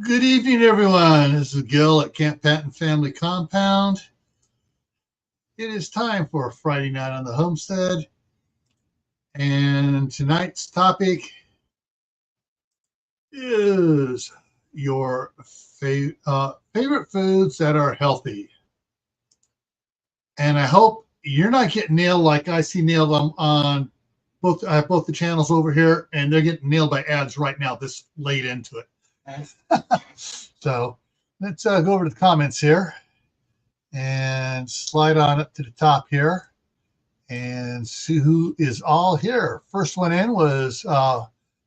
Good evening, everyone. This is Gil at Camppatton Family Compound. It is time for Friday night on the Homestead, and tonight's topic is your favorite foods that are healthy. And I hope you're not getting nailed like I see nailed on both. I have both the channels over here, and they're getting nailed by ads right now. This late into it. So let's go over to the comments here and slide on up to the top here and see who is all here. First one in was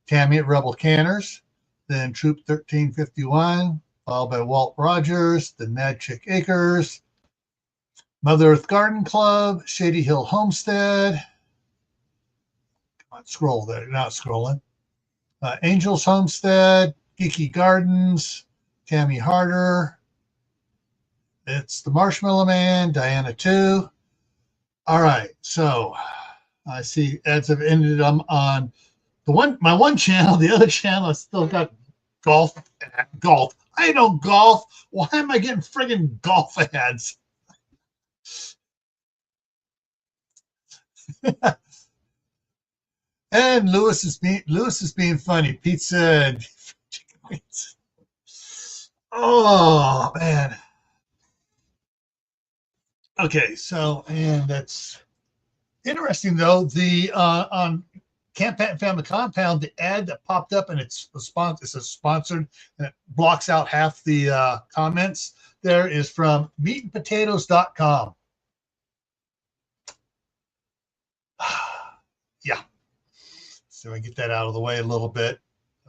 Tammy at Rebel Canners, then Troop 1351, followed by Walt Rogers, the Mad Chick Acres, Mother Earth Garden Club, Shady Hill Homestead. Come on, scroll there, not scrolling. Angels Homestead, Geeky Gardens, Tammy Harder. It's the Marshmallow Man, Diana 2. All right, so I see ads have ended on my one channel. The other channel has still got golf. I know golf. Why am I getting friggin' golf ads? And Lewis is being funny. Pizza and chicken wings. Oh man. Okay, so and that's interesting though. The on Camppatton Family Compound, the ad that popped up and it's a sponsored and it blocks out half the comments. There is from meatandpotatoes.com. Yeah. So I get that out of the way a little bit.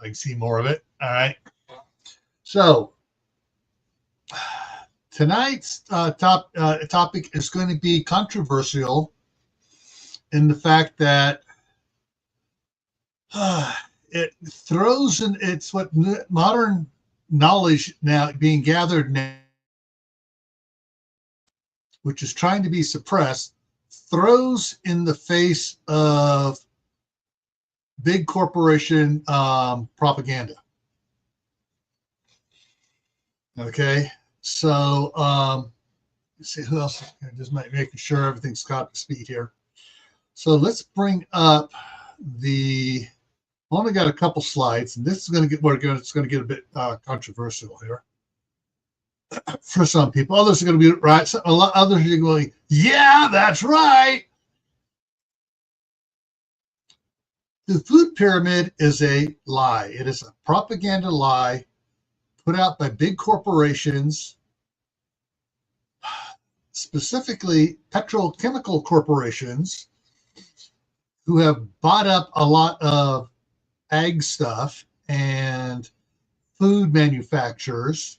I can see more of it. All right. So tonight's topic is going to be controversial in the fact that it throws in it's what modern knowledge now being gathered now, which is trying to be suppressed, throws in the face of big corporation propaganda. Okay, so let's see who else is here. Just making sure everything's caught to speed here. So let's bring up the. Only got a couple slides, and this is going to get it's going to get a bit controversial here for some people. Others are going to be right. So a lot others are going, yeah, that's right. The food pyramid is a lie. It is a propaganda lie put out by big corporations, specifically petrochemical corporations, who have bought up a lot of ag stuff and food manufacturers.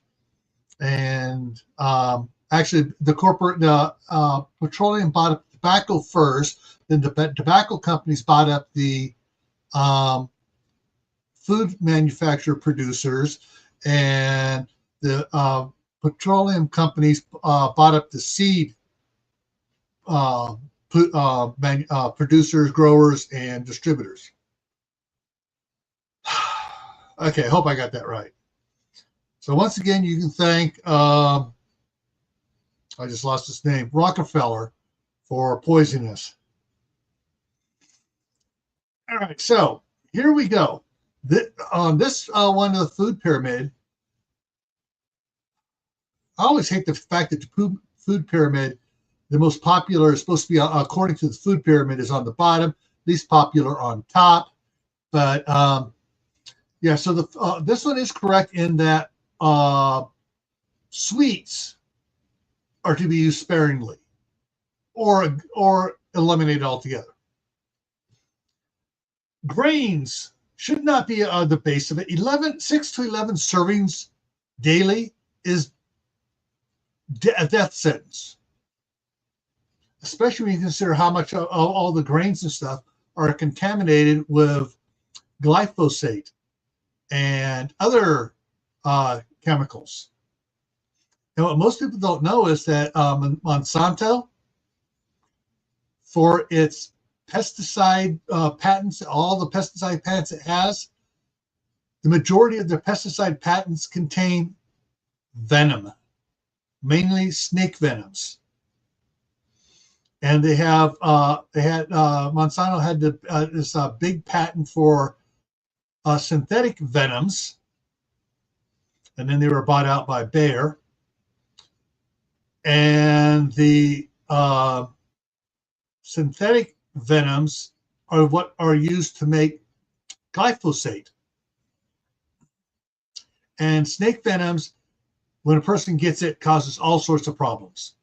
And actually, the petroleum bought up tobacco first, then the tobacco companies bought up the food manufacturer producers, and the petroleum companies bought up the seed producers, growers, and distributors. Okay, I hope I got that right. So once again, you can thank, I just lost his name, Rockefeller, for poisoning us. All right, so here we go. On this one of the food pyramid, I always hate the fact that the food pyramid, the most popular is supposed to be, according to the food pyramid, is on the bottom, least popular on top. But yeah, so this one is correct in that sweets are to be used sparingly or eliminated altogether. Grains should not be the base of it. 6 to 11 servings daily is a death sentence, especially when you consider how much all the grains and stuff are contaminated with glyphosate and other chemicals. And what most people don't know is that Monsanto, for its pesticide patents, all the pesticide patents it has, The majority of their pesticide patents contain venom, mainly snake venoms. And they had Monsanto had this big patent for synthetic venoms, and then they were bought out by Bayer. And the synthetic venoms are what are used to make glyphosate. And snake venoms, when a person gets it, causes all sorts of problems.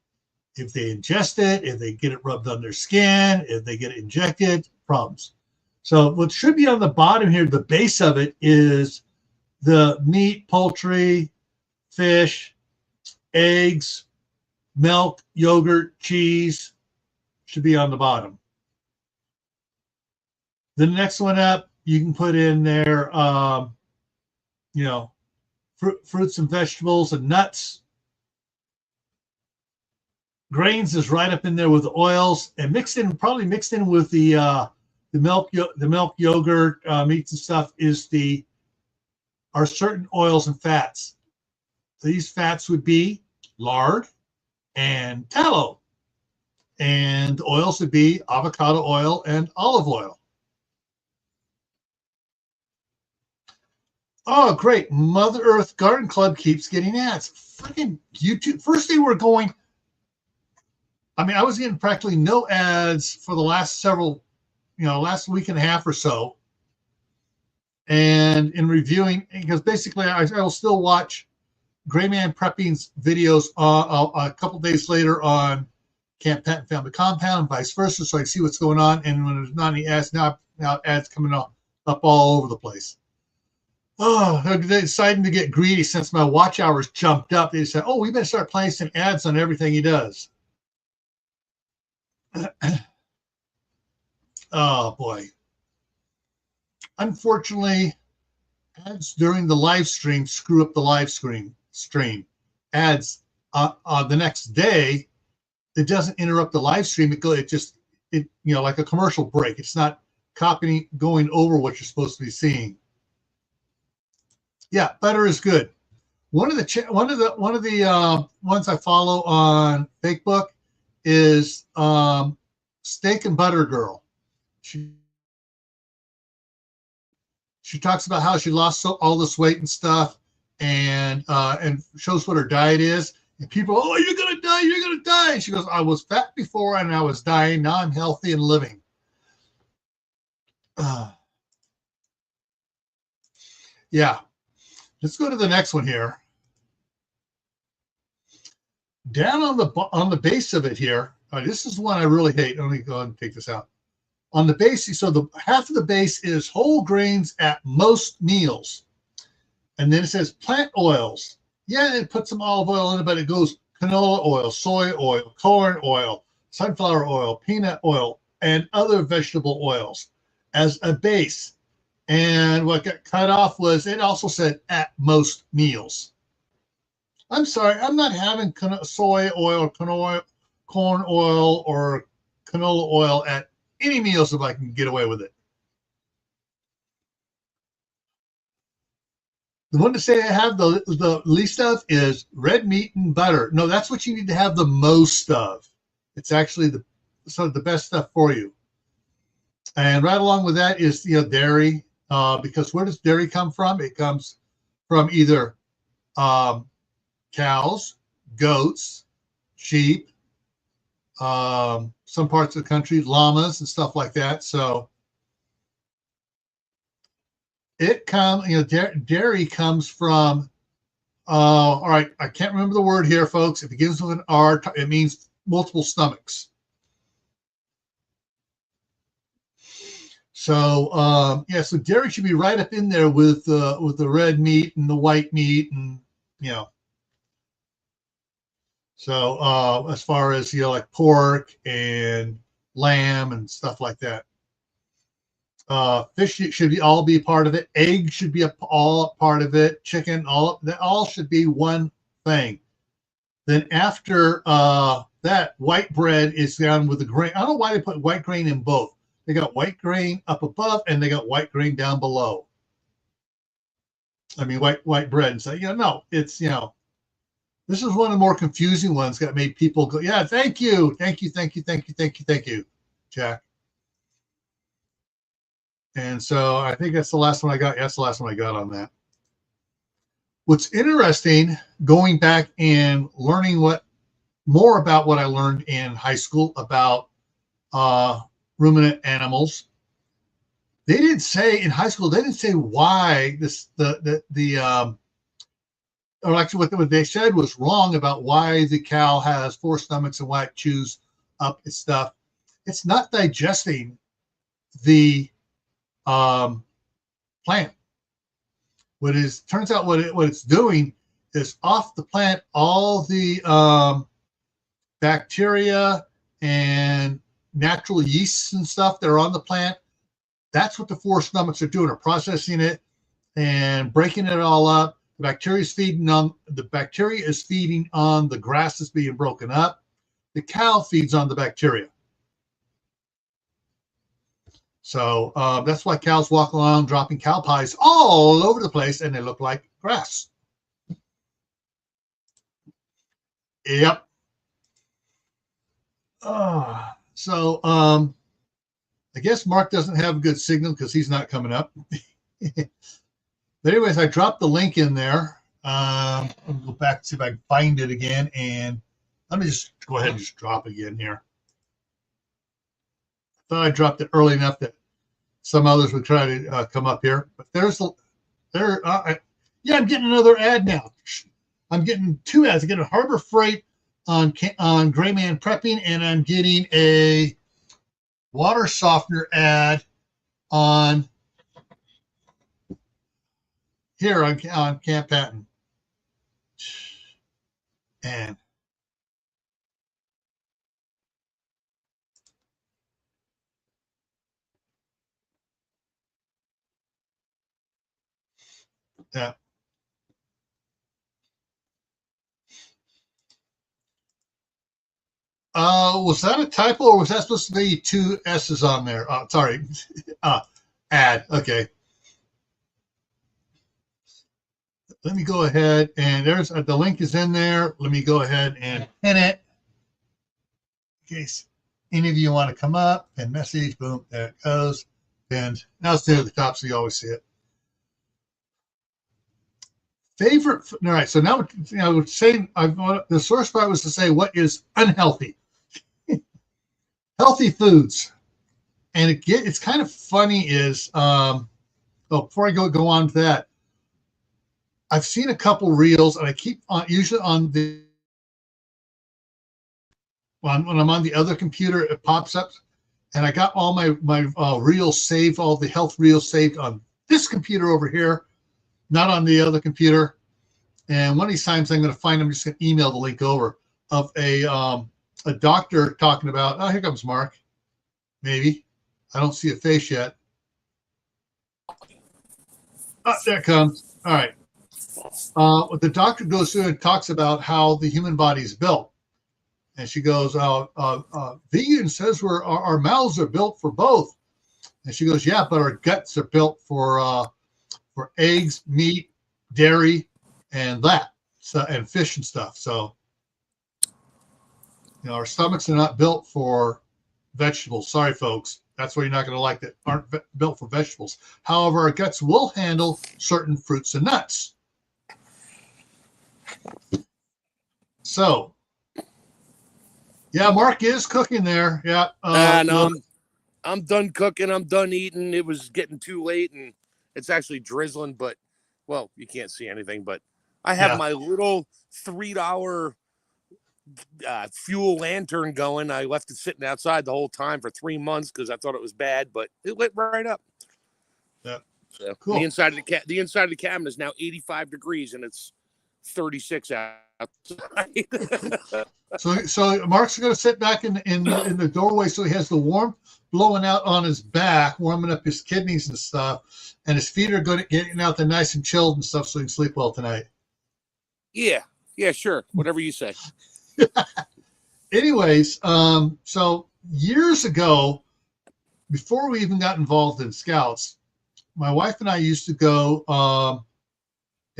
If they ingest it, if they get it rubbed on their skin, if they get it injected, problems. So what should be on the bottom here, the base of it, is the meat, poultry, fish, eggs, milk, yogurt, cheese should be on the bottom. The next one up, you can put in there, fruits and vegetables and nuts. Grains is right up in there with the oils, and probably mixed in with the milk, yogurt, meats and stuff are certain oils and fats. These fats would be lard and tallow, and the oils would be avocado oil and olive oil. Oh, great. Mother Earth Garden Club keeps getting ads. Freaking YouTube. First they were going, I was getting practically no ads for the last last week and a half or so. And in reviewing, because basically I will still watch Gray Man Prepping's videos a couple days later on Camppatton Family Compound, vice versa, so I see what's going on. And when there's not any ads, now ads coming up all over the place. Oh, they're deciding to get greedy since my watch hours jumped up. They said, oh, we better start placing ads on everything he does. Oh, boy. Unfortunately, ads during the live stream screw up the live stream. Ads the next day, it doesn't interrupt the live stream. It like a commercial break. It's not going over what you're supposed to be seeing. Yeah, butter is good. One of the ones I follow on Facebook is Steak and Butter Girl. She talks about how she lost all this weight and stuff, and shows what her diet is. And people, oh, you're gonna die, you're gonna die. And she goes, I was fat before and I was dying. Now I'm healthy and living. Yeah. Let's go to the next one here. Down on the base of it here, this is one I really hate. Let me go ahead and take this out. On the base, so the half of the base is whole grains at most meals. And then it says plant oils. Yeah, it puts some olive oil in it, but it goes canola oil, soy oil, corn oil, sunflower oil, peanut oil, and other vegetable oils as a base. And what got cut off was it also said at most meals. I'm sorry, I'm not having soy oil, corn oil, or canola oil at any meals if I can get away with it. The one to say I have the least of is red meat and butter. No, that's what you need to have the most of. It's actually the best stuff for you. And right along with that is dairy. Because where does dairy come from? It comes from either cows, goats, sheep, some parts of the country, llamas and stuff like that. So dairy comes from, all right, I can't remember the word here, folks. It begins with an R. It means multiple stomachs. So so dairy should be right up in there with the red meat and the white meat, and So as far as like pork and lamb and stuff like that, fish should all be part of it. Egg should be all part of it. Chicken, all should be one thing. Then after that, white bread is down with the grain. I don't know why they put white grain in both. They got white grain up above and they got white grain down below. I mean, white bread, and say, no, it's, this is one of the more confusing ones that made people go, yeah, thank you, Jack. And so I think that's the last one I got. That's the last one I got on that. What's interesting, going back and learning more about what I learned in high school about ruminant animals. They didn't say in high school. They didn't say why or actually what they said was wrong about why the cow has 4 stomachs and why it chews up its stuff. It's not digesting the plant. Turns out what it's doing is off the plant all the bacteria and natural yeasts and stuff that are on the plant. That's what the 4 stomachs are doing, are processing it and breaking it all up. The bacteria is feeding on the grass that's being broken up. The cow feeds on the bacteria. So that's why cows walk around dropping cow pies all over the place, and they look like grass. Yep. So I guess Mark doesn't have a good signal because he's not coming up. But anyways, I dropped the link in there. I'll go back and see if I can find it again. And let me just go ahead and just drop it again here. I thought I dropped it early enough that some others would try to come up here. But I'm getting another ad now. I'm getting 2 ads. I'm getting Harbor Freight on Gray Man Prepping, and I'm getting a water softener ad on here on Camppatton. And yeah. Was that a typo, or was that supposed to be 2 S's on there? Sorry. Ad. Okay. Let me go ahead, and there's the link is in there. Let me go ahead and pin it in case any of you want to come up and message. Boom, there it goes. And now it's near the top, so you always see it. Favorite. All right. So now I would say the source part was to say what is unhealthy. Healthy foods, and it's kind of funny is before I go on to that, I've seen a couple reels, and I keep on usually on when I'm on the other computer, it pops up, and I got all my reels saved, all the health reels saved on this computer over here, not on the other computer. And one of these times I'm going to find, I'm just going to email the link over of a doctor talking about, oh, here comes Mark. Maybe. I don't see a face yet. Oh, there it comes. All right. What the doctor goes through and talks about how the human body is built. And she goes, vegan says our mouths are built for both. And she goes, yeah, but our guts are built for eggs, meat, dairy, and that. So, and fish and stuff. So, our stomachs are not built for vegetables. Sorry, folks. That's why you're not going to like that. Aren't built for vegetables. However, our guts will handle certain fruits and nuts. So, yeah, Mark is cooking there. Yeah. No, I'm done cooking. I'm done eating. It was getting too late, and it's actually drizzling. But, well, you can't see anything. But I have my little $3 fuel lantern going. I left it sitting outside the whole time for 3 months because I thought it was bad, but it lit right up. Yeah, so cool. The inside of the cabinet is now 85 degrees, and it's 36 outside. So Mark's going to sit back in the doorway, so he has the warmth blowing out on his back, warming up his kidneys and stuff, and his feet are getting out there nice and chilled and stuff, so he can sleep well tonight. Yeah, sure, whatever you say. Anyways, so years ago, before we even got involved in Scouts, my wife and I used to go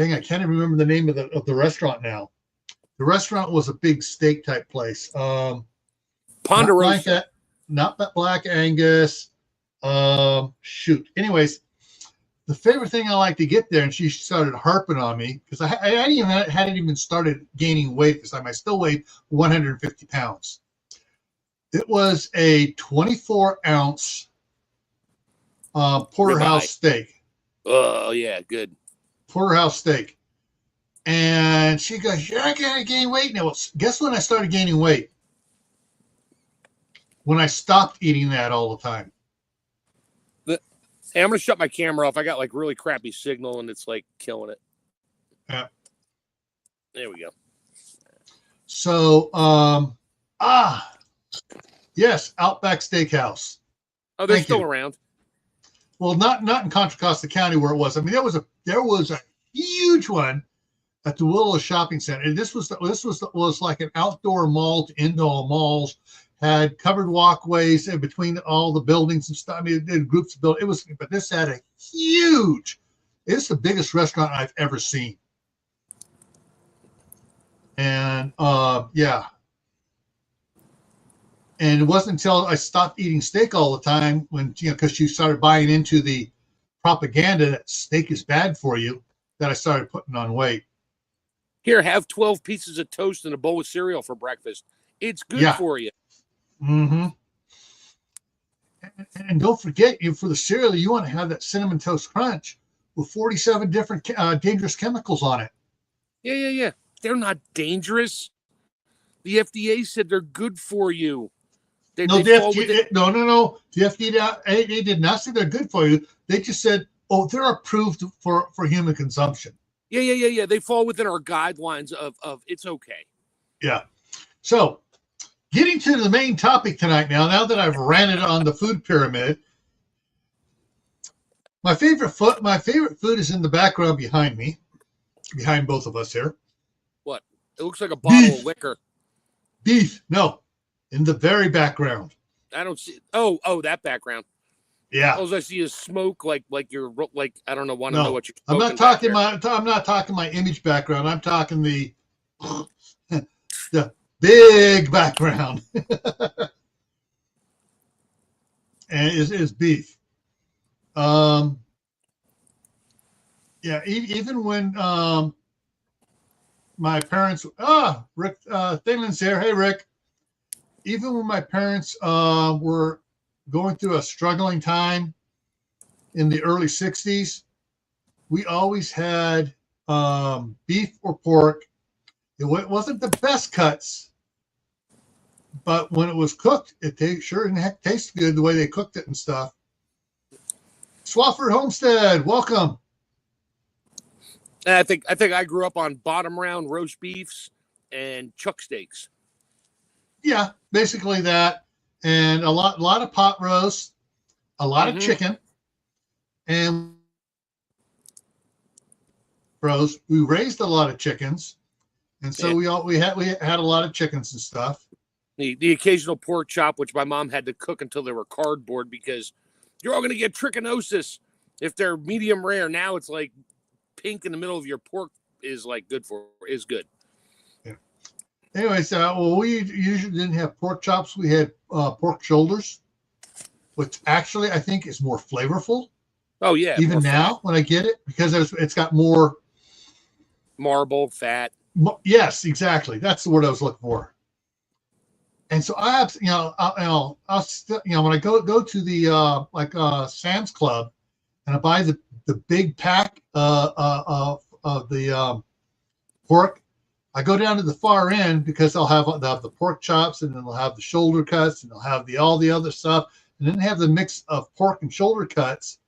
dang, I can't even remember the name of the restaurant now. The restaurant was a big steak type place. Ponderosa. Not Black Angus. Shoot. Anyways, the favorite thing I like to get there, and she started harping on me because I hadn't even started gaining weight this time. I still weighed 150 pounds. It was a 24-ounce porterhouse steak. Oh yeah, good. Porterhouse steak. And she goes, "You're not gonna gain weight now." Guess when I started gaining weight? When I stopped eating that all the time. Hey, I'm gonna shut my camera off. I got like really crappy signal and it's like killing it. Yeah. There we go. So, yes, Outback Steakhouse. Oh, they're still around. Well, not in Contra Costa County where it was. I mean, there was a huge one at the Willow Shopping Center. And this was like an outdoor mall to indoor malls. Had covered walkways in between all the buildings and stuff. I mean, it did groups of buildings. But this had a huge. It's the biggest restaurant I've ever seen. And yeah. And it wasn't until I stopped eating steak all the time when, because you started buying into the propaganda that steak is bad for you, that I started putting on weight. Here, have 12 pieces of toast and a bowl of cereal for breakfast. It's good for you. Mm-hmm. And don't forget, for the cereal, you want to have that Cinnamon Toast Crunch with 47 different dangerous chemicals on it. Yeah. They're not dangerous. The FDA said they're good for you. No. The FDA did not say they're good for you. They just said, they're approved for human consumption. Yeah. They fall within our guidelines of it's okay. Yeah. So, getting to the main topic tonight now that I've ranted on the food pyramid, my favorite food is in the background behind me, behind both of us here. What? It looks like a bottle of liquor. Beef. No, in the very background. I don't see. Oh, that background. Yeah. All I see is smoke, like you're like I don't know. Want to No, know what you're. I'm not talking my image background. I'm talking the big background. And is beef. Yeah, even when my parents, Rick Thingland's here. Hey, Rick. Even when my parents were going through a struggling time in the early 60s, we always had beef or pork. It wasn't the best cuts, but when it was cooked, it sure tasted good the way they cooked it and stuff. Swafford Homestead, welcome. I think I grew up on bottom round roast beefs and chuck steaks. Yeah, basically that, and a lot of pot roast, a lot of chicken, and we raised a lot of chickens, and so we had a lot of chickens and stuff. The occasional pork chop, which my mom had to cook until they were cardboard because you're all going to get trichinosis if they're medium rare. Now it's like pink in the middle of your pork is good. Yeah. Anyways, we usually didn't have pork chops. We had pork shoulders, which actually I think is more flavorful. Oh yeah, even now when I get it, because it's got more marble fat. Yes, exactly. That's the word I was looking for. And so I have, I'll when I go to the Sam's Club, and I buy the big pack of the pork, I go down to the far end because they'll have the pork chops, and then they'll have the shoulder cuts, and they'll have all the other stuff, and then have the mix of pork and shoulder cuts.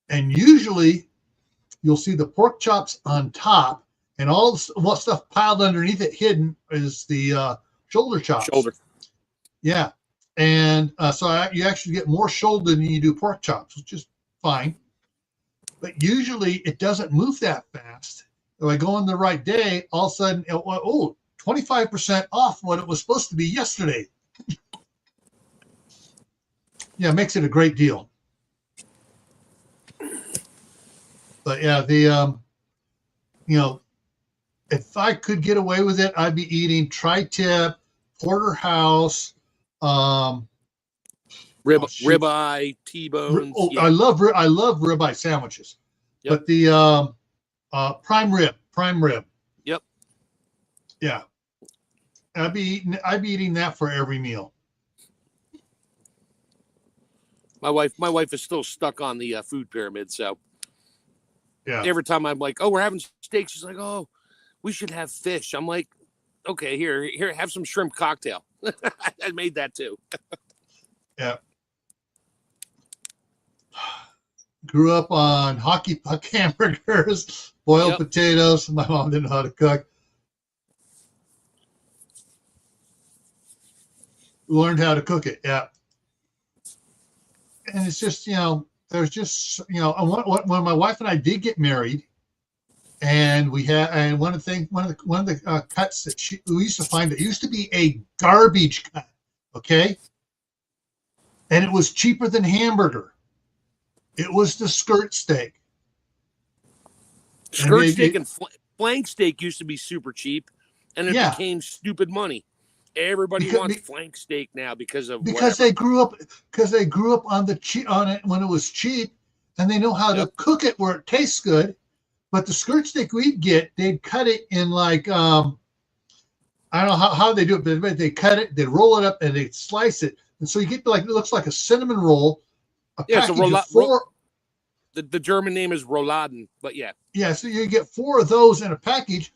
And usually, you'll see the pork chops on top, and all what stuff piled underneath it, hidden, is the shoulder chops. Yeah, and so you actually get more shoulder than you do pork chops, which is fine. But usually it doesn't move that fast. If I go on the right day, all of a sudden, 25% off what it was supposed to be yesterday. Yeah, it makes it a great deal. But yeah, you know, if I could get away with it, I'd be eating tri-tip, porterhouse, ribeye, T-bones. Yeah. I love ribeye sandwiches, but the prime rib. Yep. Yeah, I'd be eating that for every meal. My wife is still stuck on the food pyramid, so yeah. Every time I'm like, "Oh, we're having steak," she's like, "Oh, we should have fish." I'm like, "Okay, here, have some shrimp cocktail." I made that too. Yeah. Grew up on hockey puck hamburgers, boiled potatoes. My mom didn't know how to cook. Learned how to cook it. Yeah. And it's just, there's just, when my wife and I did get married, and one of the cuts that we used to find, it used to be a garbage cut, okay, and it was cheaper than hamburger. It was the skirt steak. Skirt steak and flank steak used to be super cheap, and it became stupid money. Everybody wants flank steak now because they grew up on it when it was cheap, and they know how to cook it where it tastes good. But the skirt steak we'd get, they'd cut it in like I don't know how they do it, but they cut it, they roll it up, and they slice it, and so you get it looks like a cinnamon roll. It's the German name is Rouladen, but yeah. Yeah, so you get 4 of those in a package.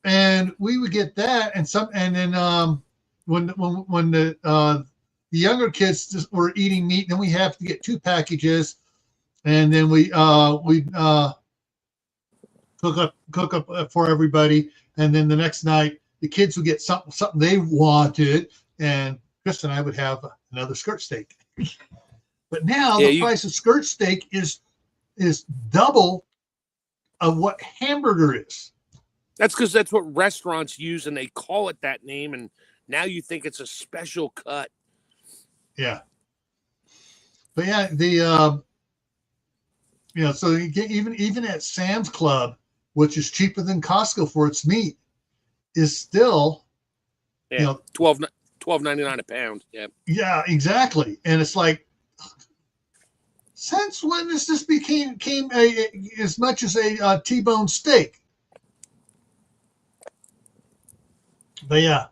And we would get that, and then when the younger kids just were eating meat, then we have to get 2 packages, and then we cook up for everybody, and then the next night the kids would get something they wanted, and Chris and I would have another skirt steak. But now the price of skirt steak is double of what hamburger is. That's because that's what restaurants use, and they call it that name, and now you think it's a special cut. Yeah. But yeah, so you get even at Sam's Club, which is cheaper than Costco for its meat, is still $12.99 a pound. Yeah. Yeah, exactly. And it's like, since when does this became as much as a T-bone steak? But yeah,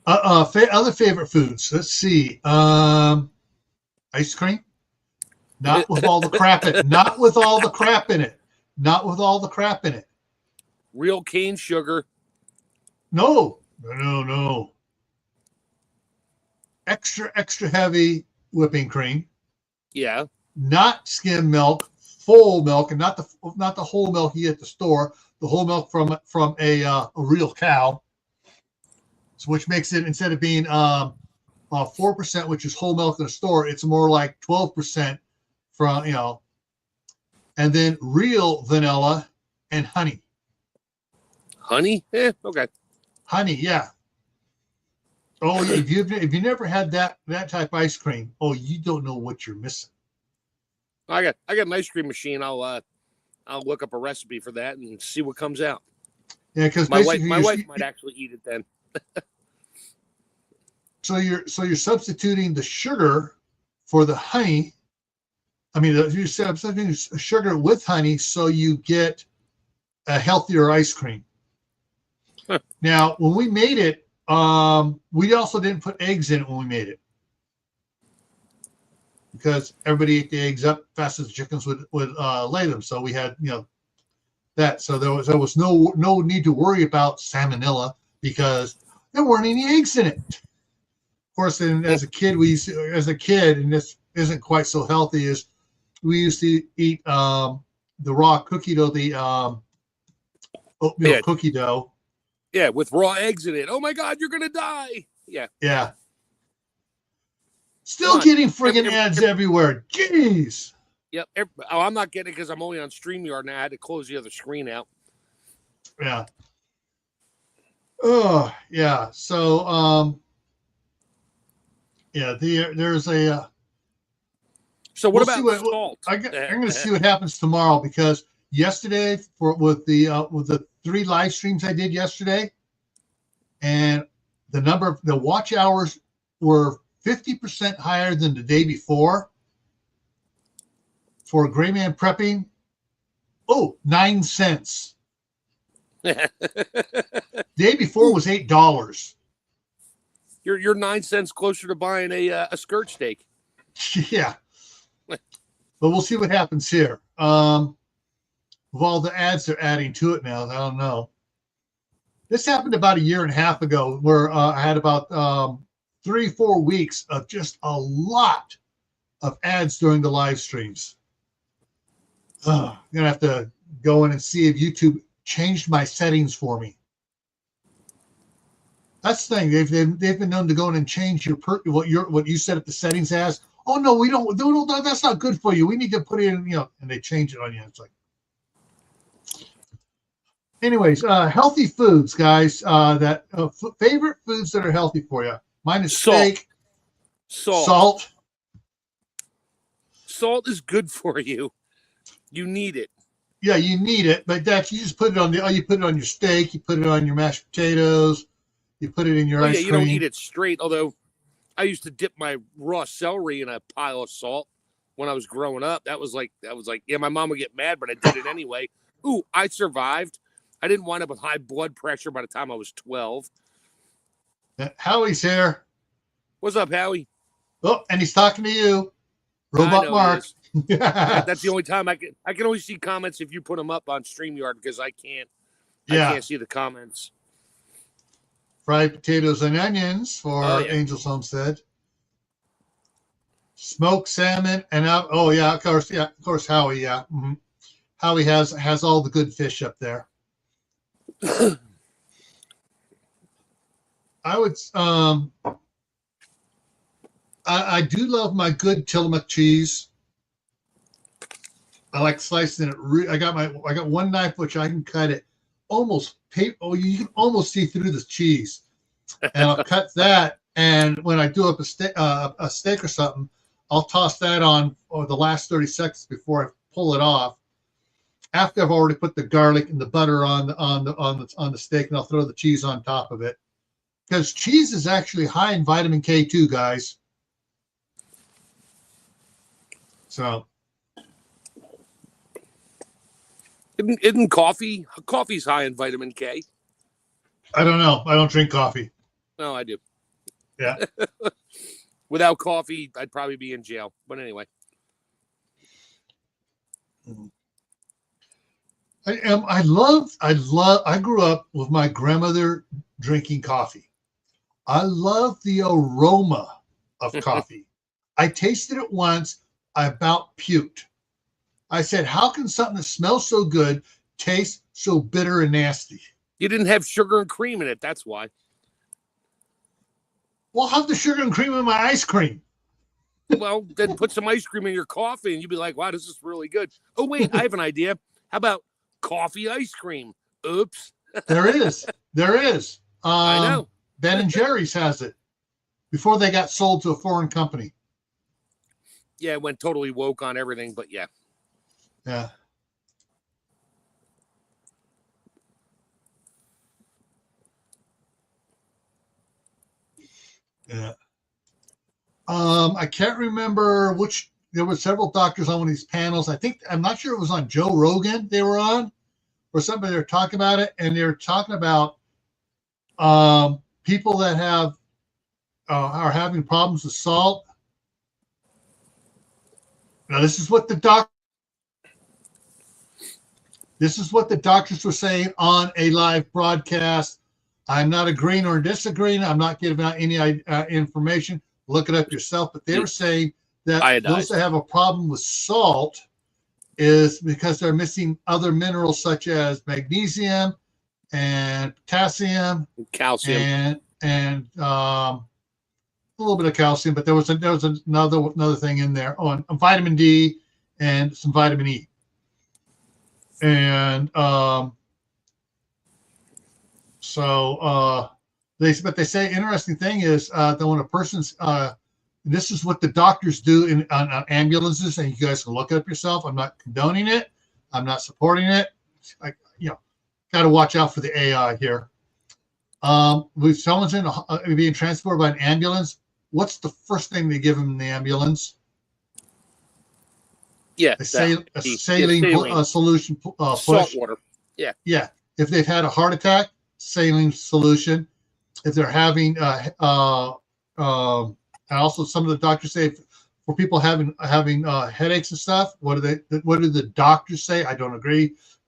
other favorite foods. Let's see. Ice cream. Not with all the crap in it. Not with all the crap in it. Not with all the crap in it. Real cane sugar. No. Extra heavy whipping cream. Yeah. Not skim milk, full milk, and not the whole milk you get at the store. The whole milk from a real cow. So which makes it, instead of being 4%, which is whole milk in a store, it's more like 12% from, and then real vanilla and honey. Honey? Okay. Honey, yeah. Oh, if you never had that type of ice cream, you don't know what you're missing. I got an ice cream machine. I'll look up a recipe for that and see what comes out. Yeah, because my wife might actually eat it then. So you're substituting the sugar for the honey. I mean, you're substituting sugar with honey, so you get a healthier ice cream. Huh. Now, when we made it, we also didn't put eggs in it when we made it, because everybody ate the eggs up fast as the chickens would lay them. So we had that. So there was no need to worry about salmonella because there weren't any eggs in it. Of course, then as a kid, and this isn't quite so healthy, is we used to eat the raw cookie dough, the oatmeal cookie dough. Yeah, with raw eggs in it. Oh my God, you're gonna die. Yeah. Yeah. Still getting friggin' ads everywhere. Jeez. Yep. I'm not getting it because I'm only on StreamYard now. I had to close the other screen out. Yeah. Oh, yeah. So, there's a. So what about salt? I'm going to see what happens tomorrow, because yesterday with the 3 live streams I did yesterday, and the watch hours were 50% higher than the day before for Gray Man Prepping. Oh, 9 cents. Day before was $8. You're 9 cents closer to buying a skirt steak. Yeah. But we'll see what happens here. With all the ads they're adding to it now, I don't know. This happened about a year and a half ago, where I had about 3-4 weeks of just a lot of ads during the live streams. I'm gonna have to go in and see if YouTube changed my settings for me. That's the thing. They've been known to go in and change what you set up the settings as. Oh no, we don't. That's not good for you. We need to put it in, and they change it on you. It's like. Anyways, healthy foods, guys. Favorite foods that are healthy for you. Mine is steak. Salt. Salt is good for you. You need it. Yeah, you need it, but you just put it on you put it on your steak. You put it on your mashed potatoes. You put it in your ice cream. You don't eat it straight. Although I used to dip my raw celery in a pile of salt when I was growing up. That was like, yeah, my mom would get mad, but I did it anyway. Ooh, I survived. I didn't wind up with high blood pressure by the time I was 12. Howie's here. What's up, Howie? Oh, and he's talking to you, Robot Mark. That's the only time I can only see comments if you put them up on StreamYard, because I can't see the comments. Fried potatoes and onions for Angel's Homestead. Smoked salmon and of course Howie. Yeah, mm-hmm. Howie has all the good fish up there. I would. I do love my good Tillamook cheese. I like slicing it. I got one knife which I can cut it almost. You can almost see through the cheese, and I'll cut that. And when I do up a steak or something, I'll toss that on the last 30 seconds before I pull it off. After I've already put the garlic and the butter on the steak, and I'll throw the cheese on top of it, because cheese is actually high in vitamin K too, guys. So, isn't coffee's high in vitamin K? I don't know. I don't drink coffee. No, I do. Yeah. Without coffee, I'd probably be in jail. But anyway. I grew up with my grandmother drinking coffee. I love the aroma of coffee. I tasted it once. I about puked. I said, how can something that smells so good taste so bitter and nasty? You didn't have sugar and cream in it. That's why. Well, have the sugar and cream in my ice cream. Well, then put some ice cream in your coffee and you'd be like, wow, this is really good. Oh, wait, I have an idea. How about coffee ice cream? Oops. There is. I know. Ben and Jerry's has it before they got sold to a foreign company. Yeah, it went totally woke on everything, but yeah. Yeah. Yeah. I can't remember which. There were several doctors on one of these panels. I'm not sure it was on Joe Rogan they were on, or somebody they were talking about it, and they were talking about people that are having problems with salt. Now, this is what the doctors were saying on a live broadcast. I'm not agreeing or disagreeing. I'm not giving out any information. Look it up yourself. But they were saying that those that have a problem with salt is because they're missing other minerals such as magnesium and potassium, calcium, and a little bit of calcium. But there was another thing in there on vitamin D and some vitamin E. And they say interesting thing is that when a person's this is what the doctors do on ambulances, and you guys can look it up yourself. I'm not condoning it, I'm not supporting it. Got to watch out for the AI here. If someone's being transported by an ambulance, what's the first thing they give them in the ambulance? Yeah, a saline solution push. Salt water. Yeah. Yeah. If they've had a heart attack, saline solution. If they're having, and also some of the doctors say for people having headaches and stuff, what do the doctors say? I don't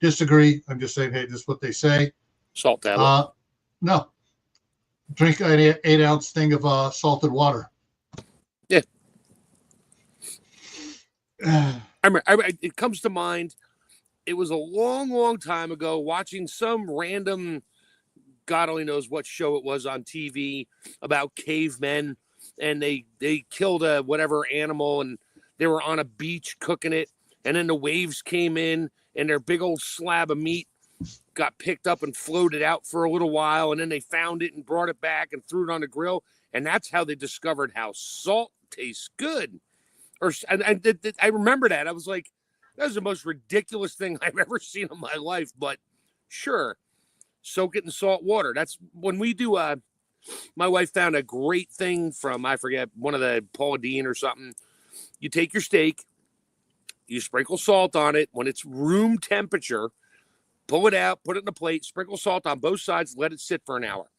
disagree. I'm just saying, hey, this is what they say. Salt tablet. No. Drink an 8-ounce thing of salted water. Yeah. It comes to mind. It was a long, long time ago watching some random, God only knows what show it was on TV about cavemen, and they killed a whatever animal, and they were on a beach cooking it, and then the waves came in, and their big old slab of meat got picked up and floated out for a little while, and then they found it and brought it back and threw it on the grill, and that's how they discovered how salt tastes good. I remember that. I was like, that was the most ridiculous thing I've ever seen in my life, but sure, soak it in salt water. That's when we do. My wife found a great thing from, I forget, one of the Paula Deen or something. You take your steak, you sprinkle salt on it. When it's room temperature, pull it out, put it in a plate, sprinkle salt on both sides, let it sit for an hour.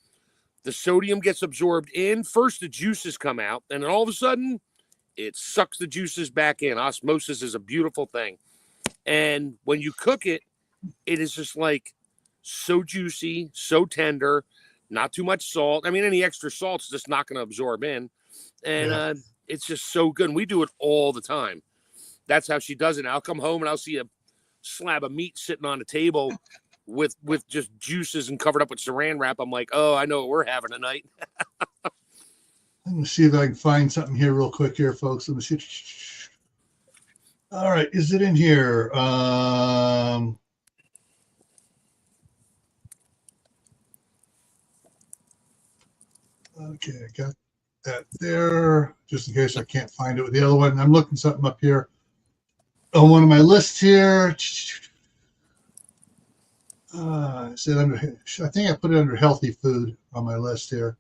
The sodium gets absorbed in. First, the juices come out, and then all of a sudden, it sucks the juices back in. Osmosis is a beautiful thing. And when you cook it, it is just like so juicy, so tender, not too much salt. I mean, any extra salt's just not going to absorb in. And it's just so good. And we do it all the time. That's how she does it. I'll come home and I'll see a slab of meat sitting on the table with just juices and covered up with saran wrap. I'm like, oh, I know what we're having tonight. Let me see if I can find something here real quick here, folks. Let me see. All right, is it in here? Okay, I got that there, just in case I can't find it with the other one. I'm looking something up here on one of my lists here. I think I put it under healthy food on my list here.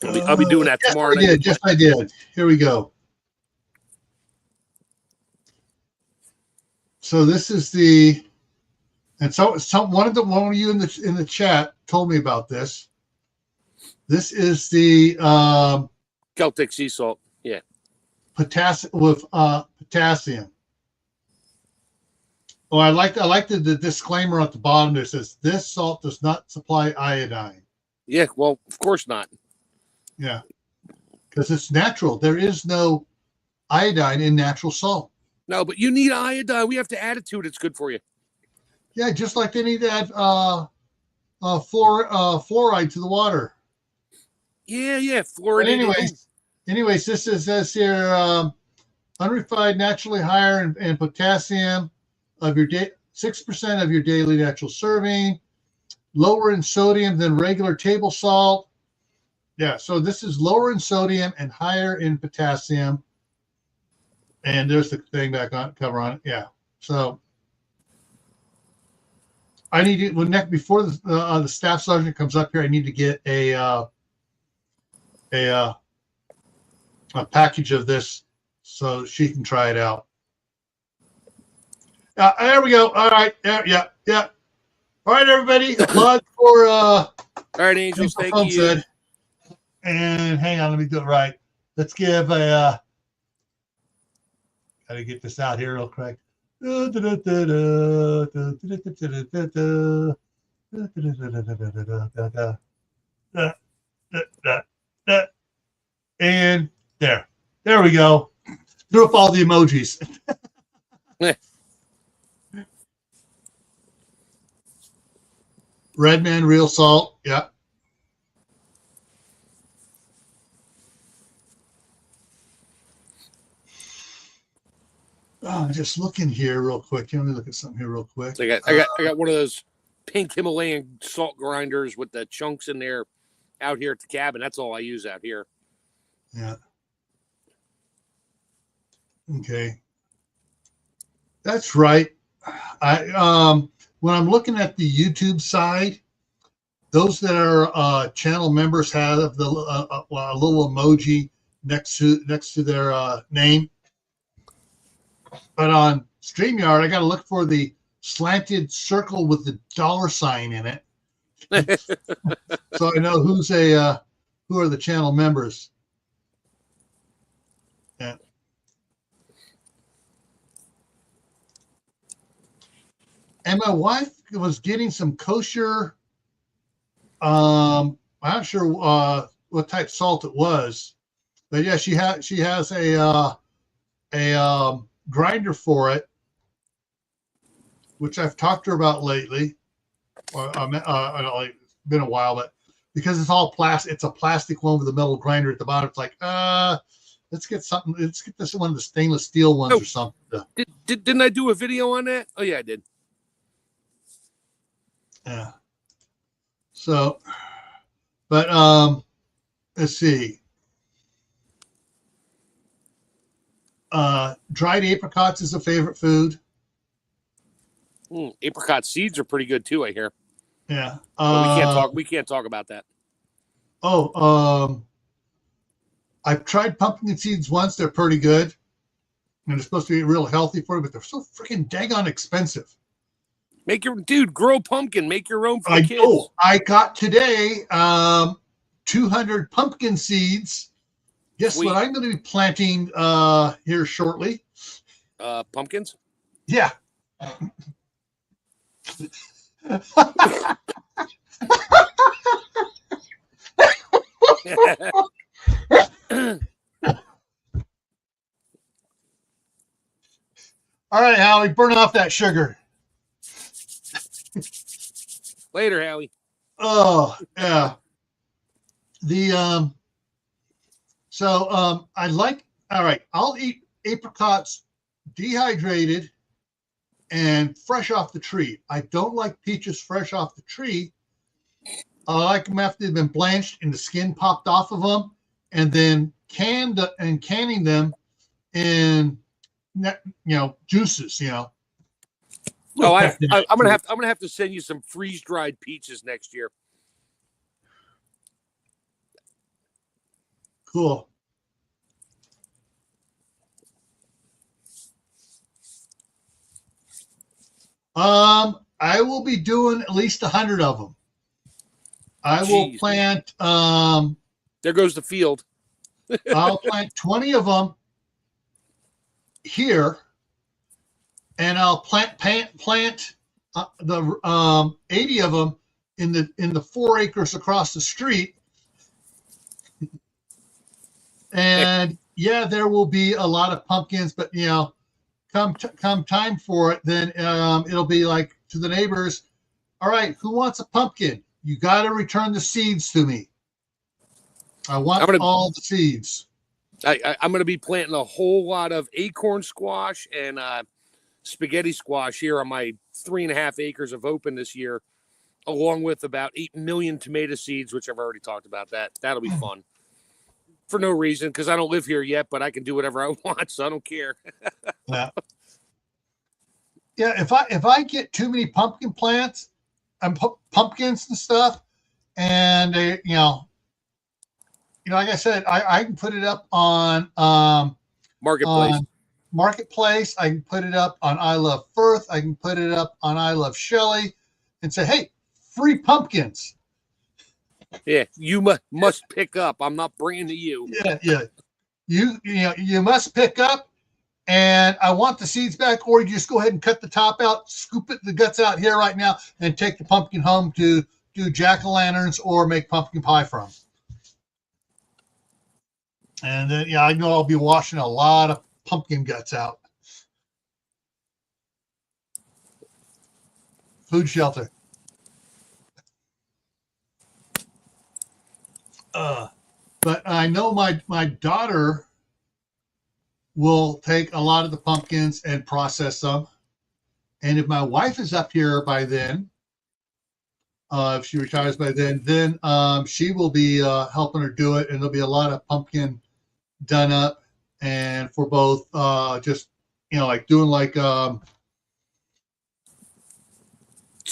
I'll be doing that tomorrow night. Yes, I did. Here we go. So this is one of you in the chat told me about this. This is the Celtic sea salt. Yeah. Potassium. Oh, I like the disclaimer at the bottom that says this salt does not supply iodine. Yeah, well, of course not. Yeah, because it's natural. There is no iodine in natural salt. No, but you need iodine. We have to add it to it. It's good for you. Yeah, just like they need to add fluoride to the water. Yeah, fluoride. Anyways, this says here unrefined, naturally higher in potassium of your 6% of your daily natural serving, lower in sodium than regular table salt. Yeah, so this is lower in sodium and higher in potassium. And there's the thing back on cover on it. Yeah, so I need to before the staff sergeant comes up here. I need to get a package of this so she can try it out. There we go. All right. Yeah. All right, everybody. Applaud for all right, Angels. Thank you. Said. And hang on, let me do it right. Let's give a. Gotta get this out here real quick. And there we go. Threw up all the emojis. Redman real salt. Yeah. Oh, just looking here real quick. Let me look at something here real quick. So I got one of those pink Himalayan salt grinders with the chunks in there out here at the cabin. That's all I use out here. Yeah. Okay. That's right. When I'm looking at the YouTube side, those that are channel members have the a little emoji next to their name. But on StreamYard, I got to look for the slanted circle with the $sign in it, so I know who are the channel members. Yeah. And my wife was getting some kosher. I'm not sure what type salt it was, but yeah, she has a grinder for it, which I've talked to her about lately. It's been a while, but because it's all plastic, it's a plastic one with a metal grinder at the bottom. It's like, let's get something. Let's get this one of the stainless steel ones or something. Didn't I do a video on that? Oh yeah, I did. Yeah. So, but let's see. Dried apricots is a favorite food. Apricot seeds are pretty good too, I hear. Yeah. But we can't talk about that. I've tried pumpkin seeds once. They're pretty good. And they're supposed to be real healthy for you, but they're so freaking daggone expensive. Grow pumpkin. Make your own for the kids. Oh, I got today 200 pumpkin seeds. Guess what I'm going to be planting here shortly? Pumpkins? Yeah. All right, Howie, burn off that sugar. Later, Howie. Oh, yeah. I'll eat apricots dehydrated and fresh off the tree. I don't like peaches fresh off the tree. I like them after they've been blanched and the skin popped off of them, and then canning them in juices. I'm gonna have to send you some freeze dried peaches next year. Cool. I will be doing at least 100 of them. I will plant. There goes the field. I'll plant 20 of them here, and I'll plant the 80 of them in the 4 acres across the street. And yeah, there will be a lot of pumpkins, but come time for it, then it'll be like to the neighbors. All right, who wants a pumpkin? You got to return the seeds to me. I want all the seeds. I'm going to be planting a whole lot of acorn squash and spaghetti squash here on my 3.5 acres of open this year, along with about 8 million tomato seeds, which I've already talked about. That'll be fun. For no reason, because I don't live here yet, but I can do whatever I want, so I don't care. Yeah. If I get too many pumpkin plants and pumpkins and stuff, and they, like I said, I can put it up on Marketplace. Marketplace. I can put it up on I Love Firth. I can put it up on I Love Shelley, and say, hey, free pumpkins. Yeah, you must pick up. I'm not bringing to you. Yeah. You must pick up, and I want the seeds back, or you just go ahead and cut the top out, scoop the guts out here right now, and take the pumpkin home to do jack-o'-lanterns or make pumpkin pie from. And then, I know I'll be washing a lot of pumpkin guts out. Food shelter. But I know my daughter will take a lot of the pumpkins and process them. And if my wife is up here by then, if she retires by then she will be helping her do it. And there'll be a lot of pumpkin done up, and for both just, like doing like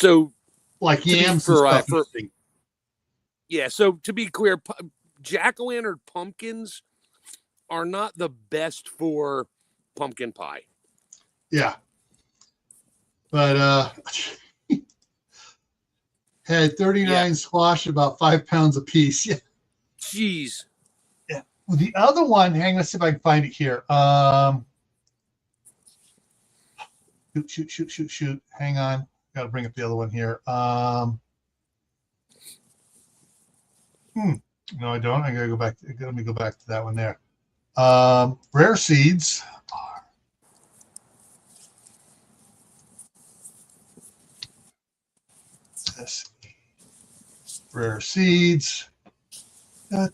So like yams and stuff. Yeah, so to be clear, jack-o'-lantern pumpkins are not the best for pumpkin pie. Yeah. But had 39 squash, about 5 pounds a piece. Yeah. Jeez. Yeah. Well, the other one, hang on, let's see if I can find it here. Shoot. Hang on. Got to bring up the other one here. No, I don't. I gotta go back. Let me go back to that one there. Rare seeds. Rare seeds. Trying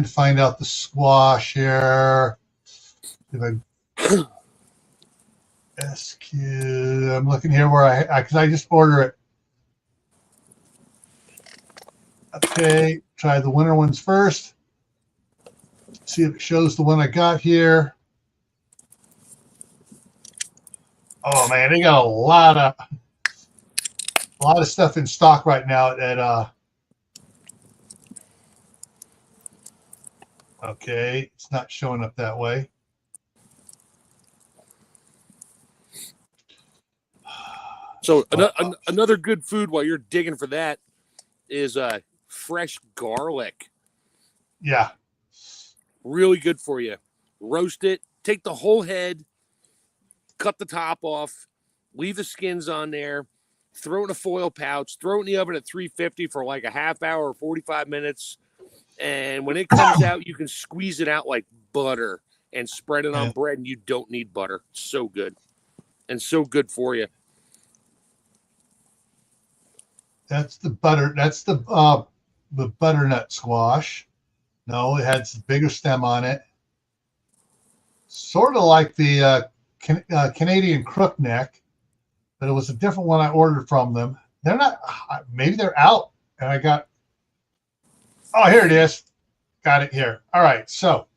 to find out the squash here. If I SQ. I'm looking here where because I just order it. Okay, try the winter ones first. See if it shows the one I got here. Oh man, they got a lot of stuff in stock right now at okay, it's not showing up that way. So another good food while you're digging for that is fresh garlic. Yeah. Really good for you. Roast it, take the whole head, cut the top off, leave the skins on there, throw it in a foil pouch, throw it in the oven at 350 for like a half hour or 45 minutes. And when it comes out, you can squeeze it out like butter and spread it on bread, and you don't need butter. It's so good. And so good for you. That's the butter. That's the butternut squash. No, it had a bigger stem on it. Sort of like the Canadian crookneck, but it was a different one I ordered from them. They're not. Maybe they're out, and I got. Oh, here it is. Got it here. All right. So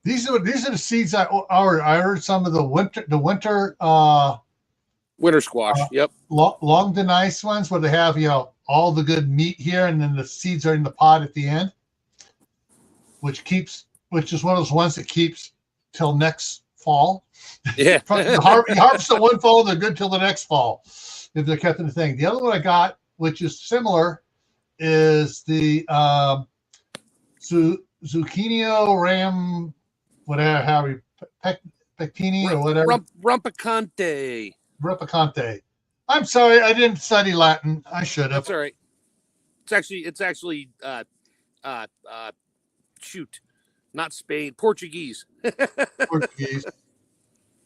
these are the seeds I ordered. I ordered some of the winter winter squash. Yep. Long the nice ones where they have, all the good meat here, and then the seeds are in the pod at the end, which is one of those ones that keeps till next fall. Yeah. You harvest it one fall, they're good till the next fall if they're kept in the thing. The other one I got, which is similar, is the zucchini ram, whatever, however, pectini or whatever. Rumpicante. I'm sorry, I didn't study Latin. I should have. That's all right. It's actually shoot, not Spain, Portuguese. Portuguese.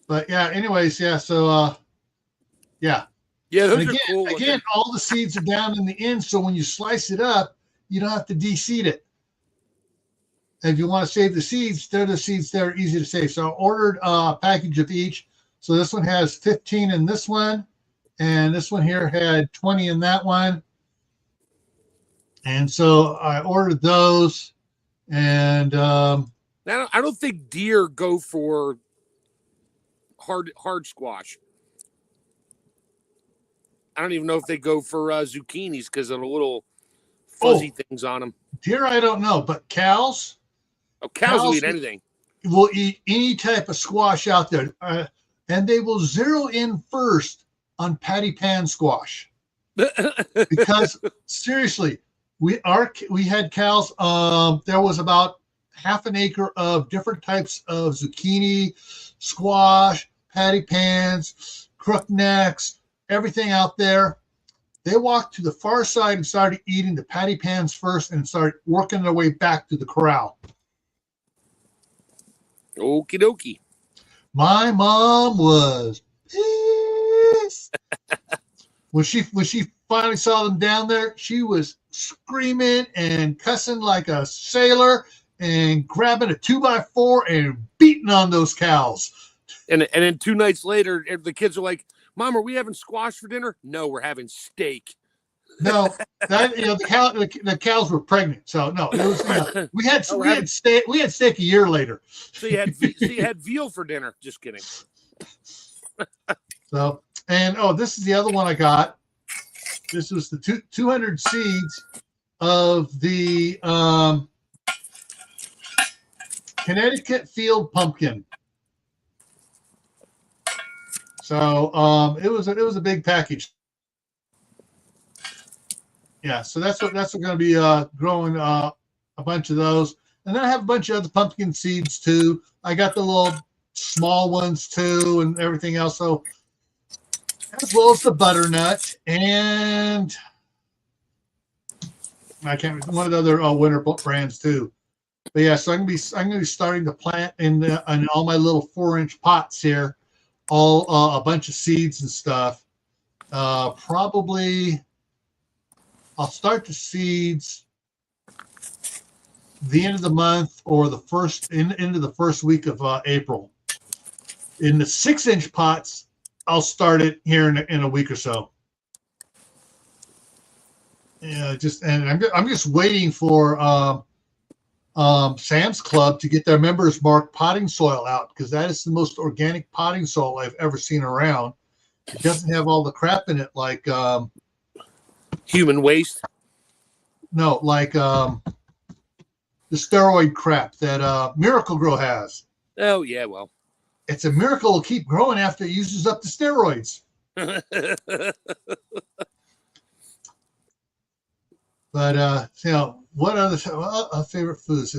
But yeah, anyways, yeah, so yeah. Yeah, those are cool. Again, all the seeds are down in the end, so when you slice it up, you don't have to de-seed it. And if you want to save the seeds, they're the seeds that are easy to save. So I ordered a package of each. So this one has 15 in this one, and this one here had 20 in that one. And so I ordered those, and now I don't think deer go for hard squash. I don't even know if they go for zucchinis because of the little fuzzy things on them. Deer, I don't know, but cows. Oh, cows will eat anything. Will eat any type of squash out there, and they will zero in first on patty pan squash. Because seriously, we had cows. There was about half an acre of different types of zucchini, squash, patty pans, crooknecks, everything out there. They walked to the far side and started eating the patty pans first and started working their way back to the corral. Okie dokie. My mom was pissed. when she finally saw them down there, she was screaming and cussing like a sailor and grabbing a 2x4 and beating on those cows. And then 2 nights later, the kids are like, "Mom, are we having squash for dinner?" "No, we're having steak." No, that the cows were pregnant, so no, it was we had steak a year later. So you had veal for dinner. Just kidding. So this is the other one I got. This was the 200 seeds of the Connecticut field pumpkin. So it was a big package. Yeah, so that's what going to be growing a bunch of those, and then I have a bunch of other pumpkin seeds too. I got the little small ones too, and everything else. So as well as the butternut and I can't remember one of the other winter brands too. But yeah, so I'm gonna be starting to plant in all my little 4-inch pots here, all a bunch of seeds and stuff. Probably. I'll start the seeds the end of the month or into the first week of April. In the 6-inch pots, I'll start it here in a week or so. Yeah, I'm just waiting for Sam's Club to get their members marked potting soil out, because that is the most organic potting soil I've ever seen around. It doesn't have all the crap in it like human waste. No, like the steroid crap that Miracle Grow has. Oh yeah, well, it's a miracle to keep growing after it uses up the steroids. But what other favorite foods?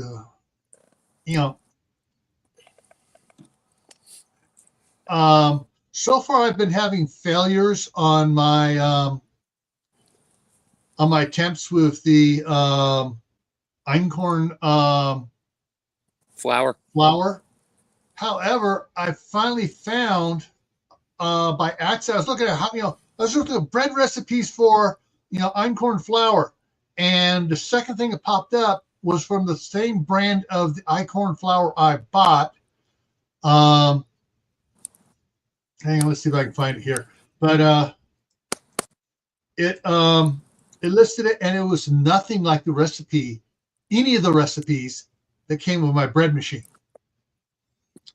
So far I've been having failures on my attempts with the einkorn flour. However, I finally found by accident, I was looking at bread recipes for einkorn flour, and the second thing that popped up was from the same brand of the einkorn flour I bought. Hang on, let's see if I can find it here. But it listed it, and it was nothing like the recipe, any of the recipes that came with my bread machine.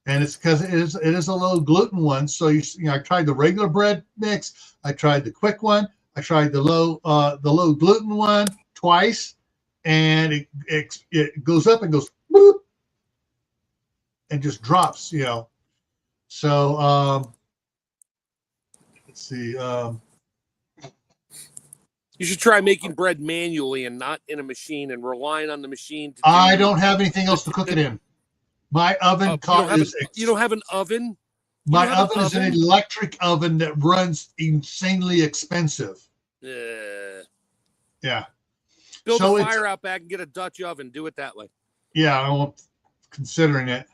And it's because it is a low gluten one. So I tried the regular bread mix, I tried the quick one, I tried the low gluten one twice, and it goes up and goes boop, and just drops. So let's see. You should try making bread manually and not in a machine, and relying on the machine. I don't have anything else to cook it in. My oven you don't have an oven? My oven is an electric oven that runs insanely expensive. Yeah. Build a fire out back and get a Dutch oven. Do it that way. Yeah, I'm considering it.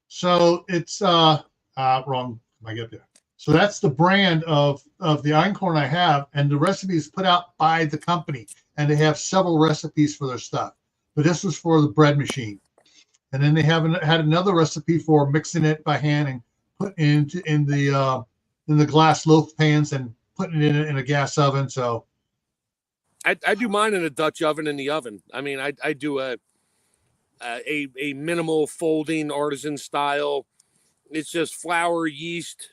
So it's wrong. I get there. So that's the brand of the einkorn I have, and the recipe is put out by the company, and they have several recipes for their stuff. But this was for the bread machine, and then they had another recipe for mixing it by hand and putting it in the glass loaf pans and putting it in a gas oven. So I do mine in a Dutch oven in the oven. I mean, I do a minimal folding artisan style. It's just flour, yeast,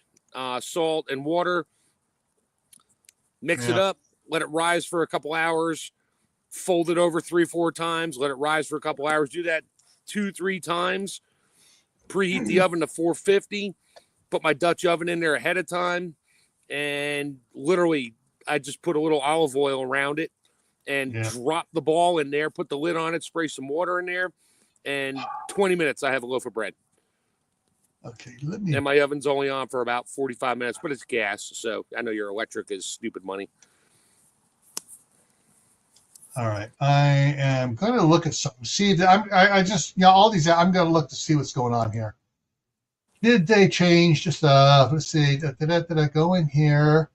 salt, and water. Mix it up, let it rise for a couple hours, fold it over 3-4 times, let it rise for a couple hours. Do that 2-3 times. Preheat the oven to 450. Put my Dutch oven in there ahead of time, and literally I just put a little olive oil around it and drop the ball in there, put the lid on it, spray some water in there, and 20 minutes I have a loaf of bread. Okay, and my oven's only on for about 45 minutes, but it's gas, so I know your electric is stupid money. All right, I am going to look at something. See that I just all these. I'm going to look to see what's going on here. Did they change the stuff? Let's see. Did I go in here?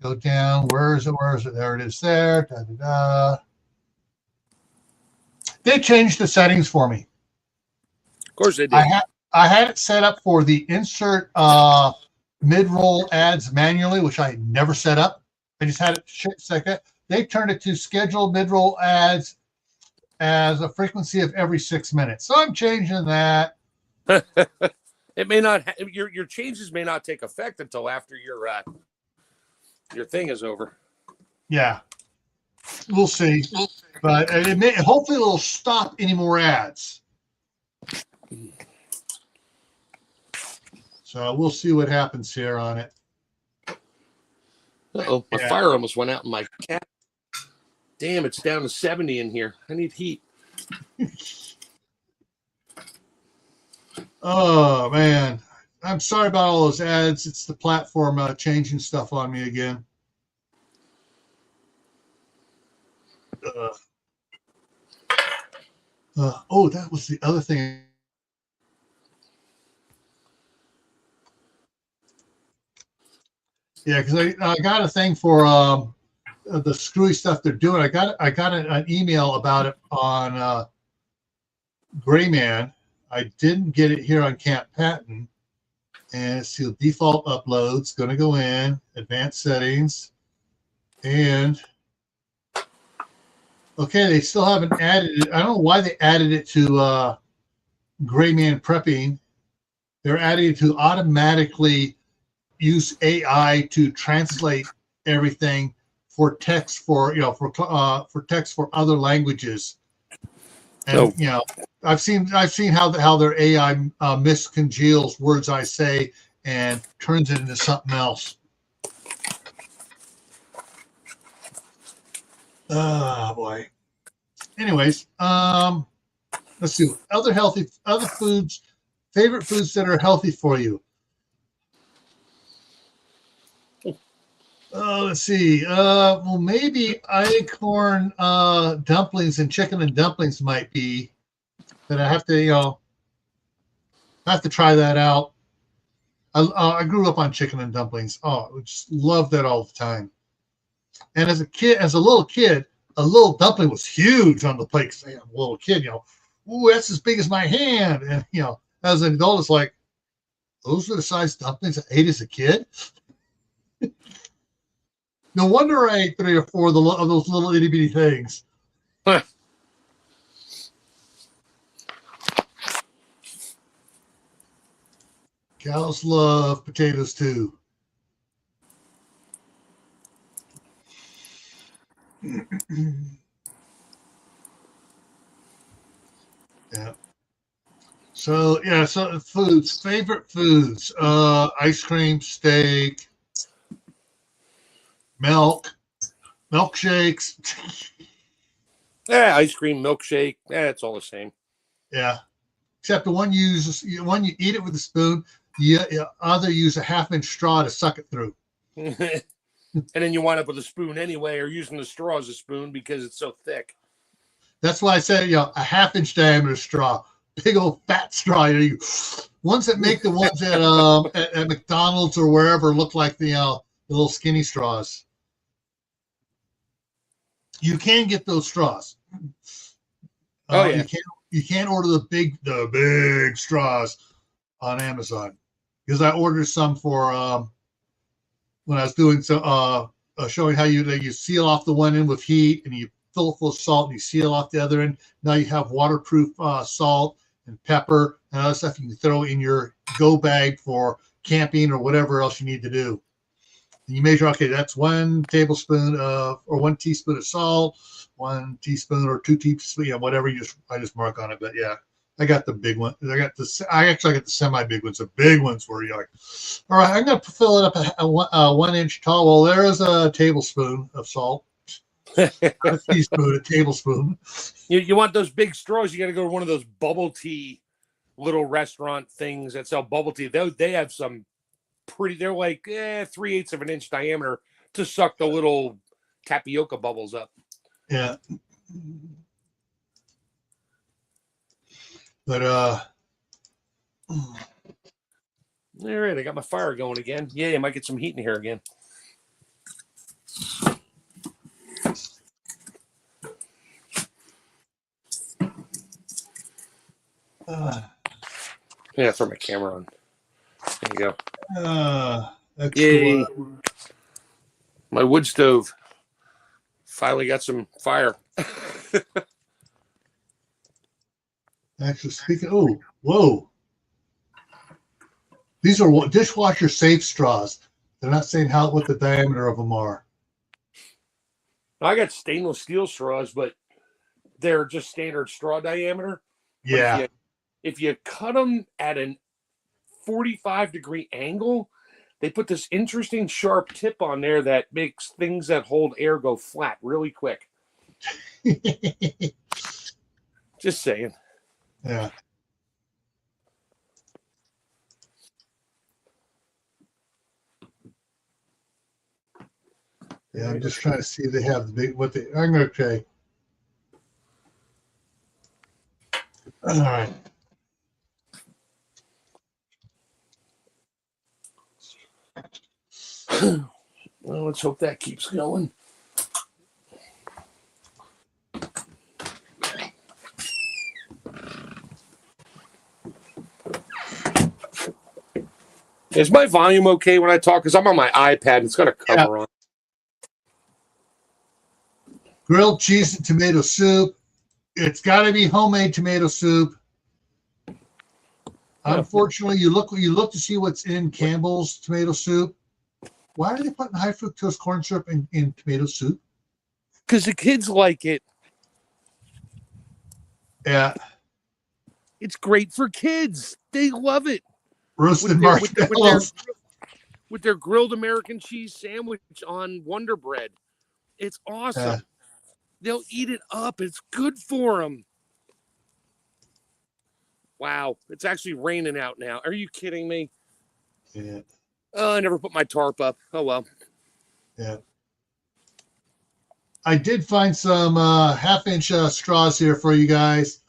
Go down. Where is it? There it is. There. They changed the settings for me. Of course they did. I had it set up for the insert mid-roll ads manually, which I never set up. I just had it set up. they turned it to scheduled mid-roll ads as a frequency of every 6 minutes. So I'm changing that. It may not. Your changes may not take effect until after your thing is over. Yeah, we'll see. But hopefully it'll stop any more ads. So we'll see what happens here on it. Uh-oh, my fire almost went out in my cat. Damn, it's down to 70 in here. I need heat. Oh, man. I'm sorry about all those ads. It's the platform changing stuff on me again. Oh, that was the other thing. Yeah, because I got a thing for the screwy stuff they're doing. I got an email about it on Grayman. I didn't get it here on Camppatton. And it's the default uploads. Going to go in advanced settings, and okay, they still haven't added it. I don't know why they added it to Grayman prepping. They're adding it to automatically use AI to translate everything for text for text for other languages. And I've seen how their AI miscongeals words I say and turns it into something else. Oh boy. Anyways, let's see. Other foods, favorite foods that are healthy for you. Let's see. Well, maybe acorn dumplings and chicken and dumplings might be. But I have to try that out. I grew up on chicken and dumplings. Oh, I just loved that all the time. And as a little kid, a little dumpling was huge on the plate. Because I'm a little kid, ooh, that's as big as my hand. And as an adult, it's like, those are the size dumplings I ate as a kid. No wonder I ate 3 or 4 of those little itty bitty things. Cows love potatoes too. Yeah. So foods, favorite foods, ice cream, steak, milkshakes. Yeah, ice cream, milkshake. Yeah, it's all the same. Yeah. Except the one you eat it with a spoon, you either use a 1/2-inch straw to suck it through. And then you wind up with a spoon anyway, or using the straw as a spoon because it's so thick. That's why I say, a 1/2-inch diameter straw, big old fat straw. Ones that make the ones at McDonald's or wherever look like the little skinny straws. You can get those straws. Oh yeah. You can't order the big straws on Amazon, because I ordered some for when I was doing showing how you seal off the one end with heat and you fill it full of salt and you seal off the other end. Now you have waterproof salt and pepper and other stuff you can throw in your go bag for camping or whatever else you need to do. And you measure, okay, that's 1 tablespoon or 1 teaspoon of salt, 1 teaspoon or 2 teaspoons, whatever I just mark on it. But yeah, I got the big one. I got the semi big ones. The big ones where you're like, all right, I'm gonna fill it up a 1-inch tall. Well, there is a tablespoon of salt. A teaspoon, a tablespoon. You want those big straws? You got to go to one of those bubble tea little restaurant things that sell bubble tea. They have some pretty. They're like 3/8 of an inch diameter to suck the little tapioca bubbles up. Yeah. But all right, I got my fire going again. Yeah, I might get some heat in here again. Yeah, throw my camera on. There you go. That's Yay. cool. My wood stove Finally got some fire. Actually, speaking, oh, whoa. These are dishwasher safe straws. They're not saying what the diameter of them are. I got stainless steel straws, but they're just standard straw diameter. Yeah. But if you cut them at an 45-degree angle, they put this interesting sharp tip on there that makes things that hold air go flat really quick. Just saying. Yeah. Yeah, I'm just trying to see if they have the big I'm okay. All right. Well, let's hope that keeps going. Is my volume okay when I talk? Because I'm on my iPad. It's got a cover on. Grilled cheese and tomato soup. It's got to be homemade tomato soup. Unfortunately, you look to see what's in Campbell's tomato soup. Why are they putting high fructose corn syrup in tomato soup? Because the kids like it. Yeah. It's great for kids. They love it. Roasted marshmallows. With their grilled American cheese sandwich on Wonder Bread. It's awesome. They'll eat it up. It's good for them. Wow. It's actually raining out now. Are you kidding me? Yeah. Oh, I never put my tarp up. Oh, well. Yeah. I did find some half-inch straws here for you guys.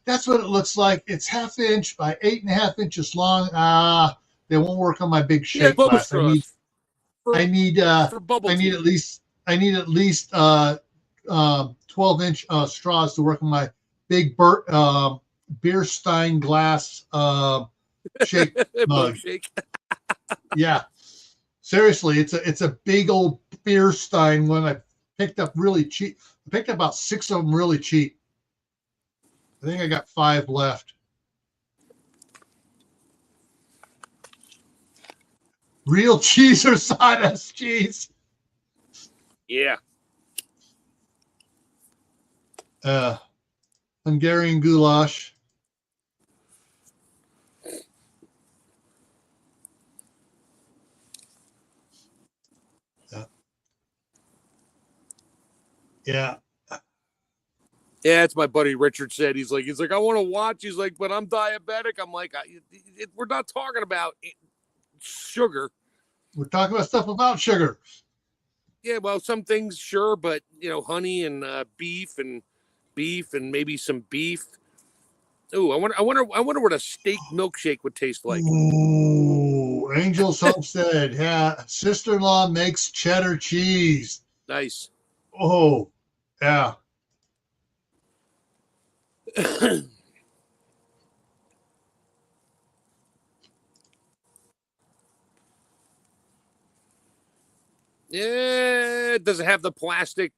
That's what it looks like. It's 1/2 inch by 8.5 inches long. They won't work on my big shake glass. I need at least 12-inch straws to work on my big beer stein glass shake mug. Yeah, seriously, it's a big old beer stein one. I picked up really cheap. I picked up about 6 of them really cheap. I think I got 5 left. Real cheese or sawdust cheese? Yeah. Hungarian goulash. Yeah. Yeah, it's my buddy Richard said. He's like, I want to watch. He's like, but I'm diabetic. I'm like, we're not talking about sugar. We're talking about stuff about sugar. Yeah, well, some things, sure, but honey and beef and maybe some beef. Ooh, I wonder what a steak milkshake would taste like. Ooh, Angel's Homestead. Yeah, sister-in-law makes cheddar cheese. Nice. Oh, yeah. Yeah, does it have the plastic?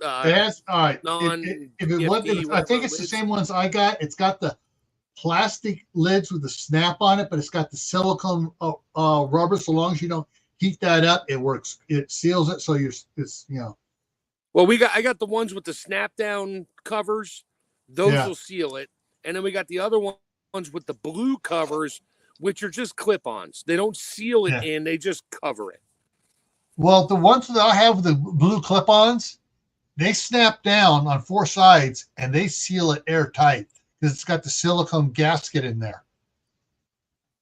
It has. All right. I think it's the same ones I got. It's got the plastic lids with the snap on it, but it's got the silicone rubber. So long as you don't heat that up, it works. It seals it. So Well, I got the ones with the snap down covers. Those will seal it. And then we got the other ones with the blue covers, which are just clip-ons. They don't seal it in, they just cover it. Well, the ones that I have, the blue clip-ons, they snap down on 4 sides and they seal it airtight because it's got the silicone gasket in there.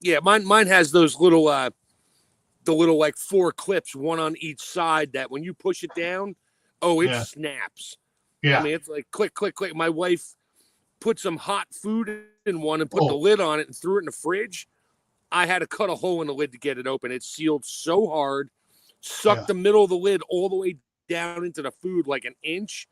Yeah, mine has those little like 4 clips, one on each side, that when you push it down, it snaps. Yeah. I mean, it's like click, click, click. My wife put some hot food in one and put the lid on it and threw it in the fridge. I had to cut a hole in the lid to get it open. It sealed so hard, sucked the middle of the lid all the way down into the food like an inch.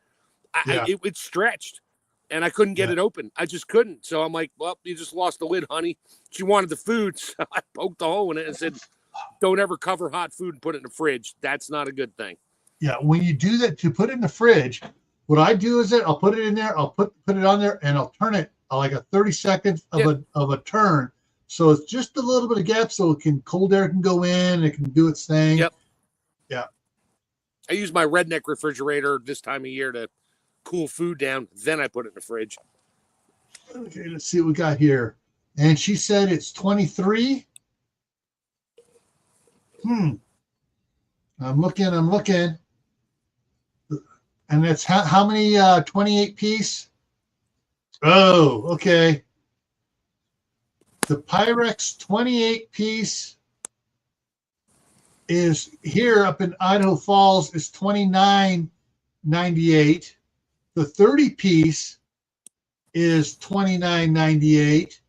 It stretched, and I couldn't get it open. I just couldn't. So I'm like, well, you just lost the lid, honey. She wanted the food, so I poked a hole in it and said, don't ever cover hot food and put it in the fridge. That's not a good thing. Yeah, when you do that, to put it in the fridge, what I do is I'll put it in there, I'll put it on there, and I'll turn it like a 30 seconds of a turn. So it's just a little bit of gap so cold air can go in, it can do its thing. Yep. Yeah. I use my redneck refrigerator this time of year to cool food down. Then I put it in the fridge. Okay, let's see what we got here. And she said it's 23. I'm looking. And that's how many 28 piece? Oh, okay. The Pyrex 28 piece is here up in Idaho Falls is $29.98. The 30 piece is $29.98.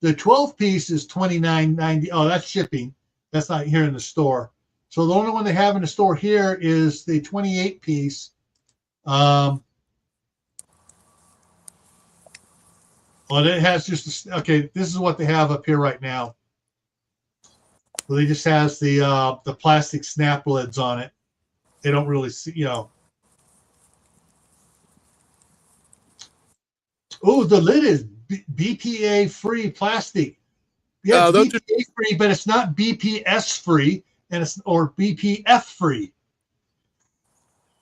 The 12 piece is $29.90. Oh, that's shipping. That's not here in the store. So the only one they have in the store here is the 28 piece. Well, it has just okay. This is what they have up here right now. Well, it just has the plastic snap lids on it. They don't really see, Oh, the lid is BPA free plastic. Yeah, it's BPA free, but it's not BPS free, or BPF free.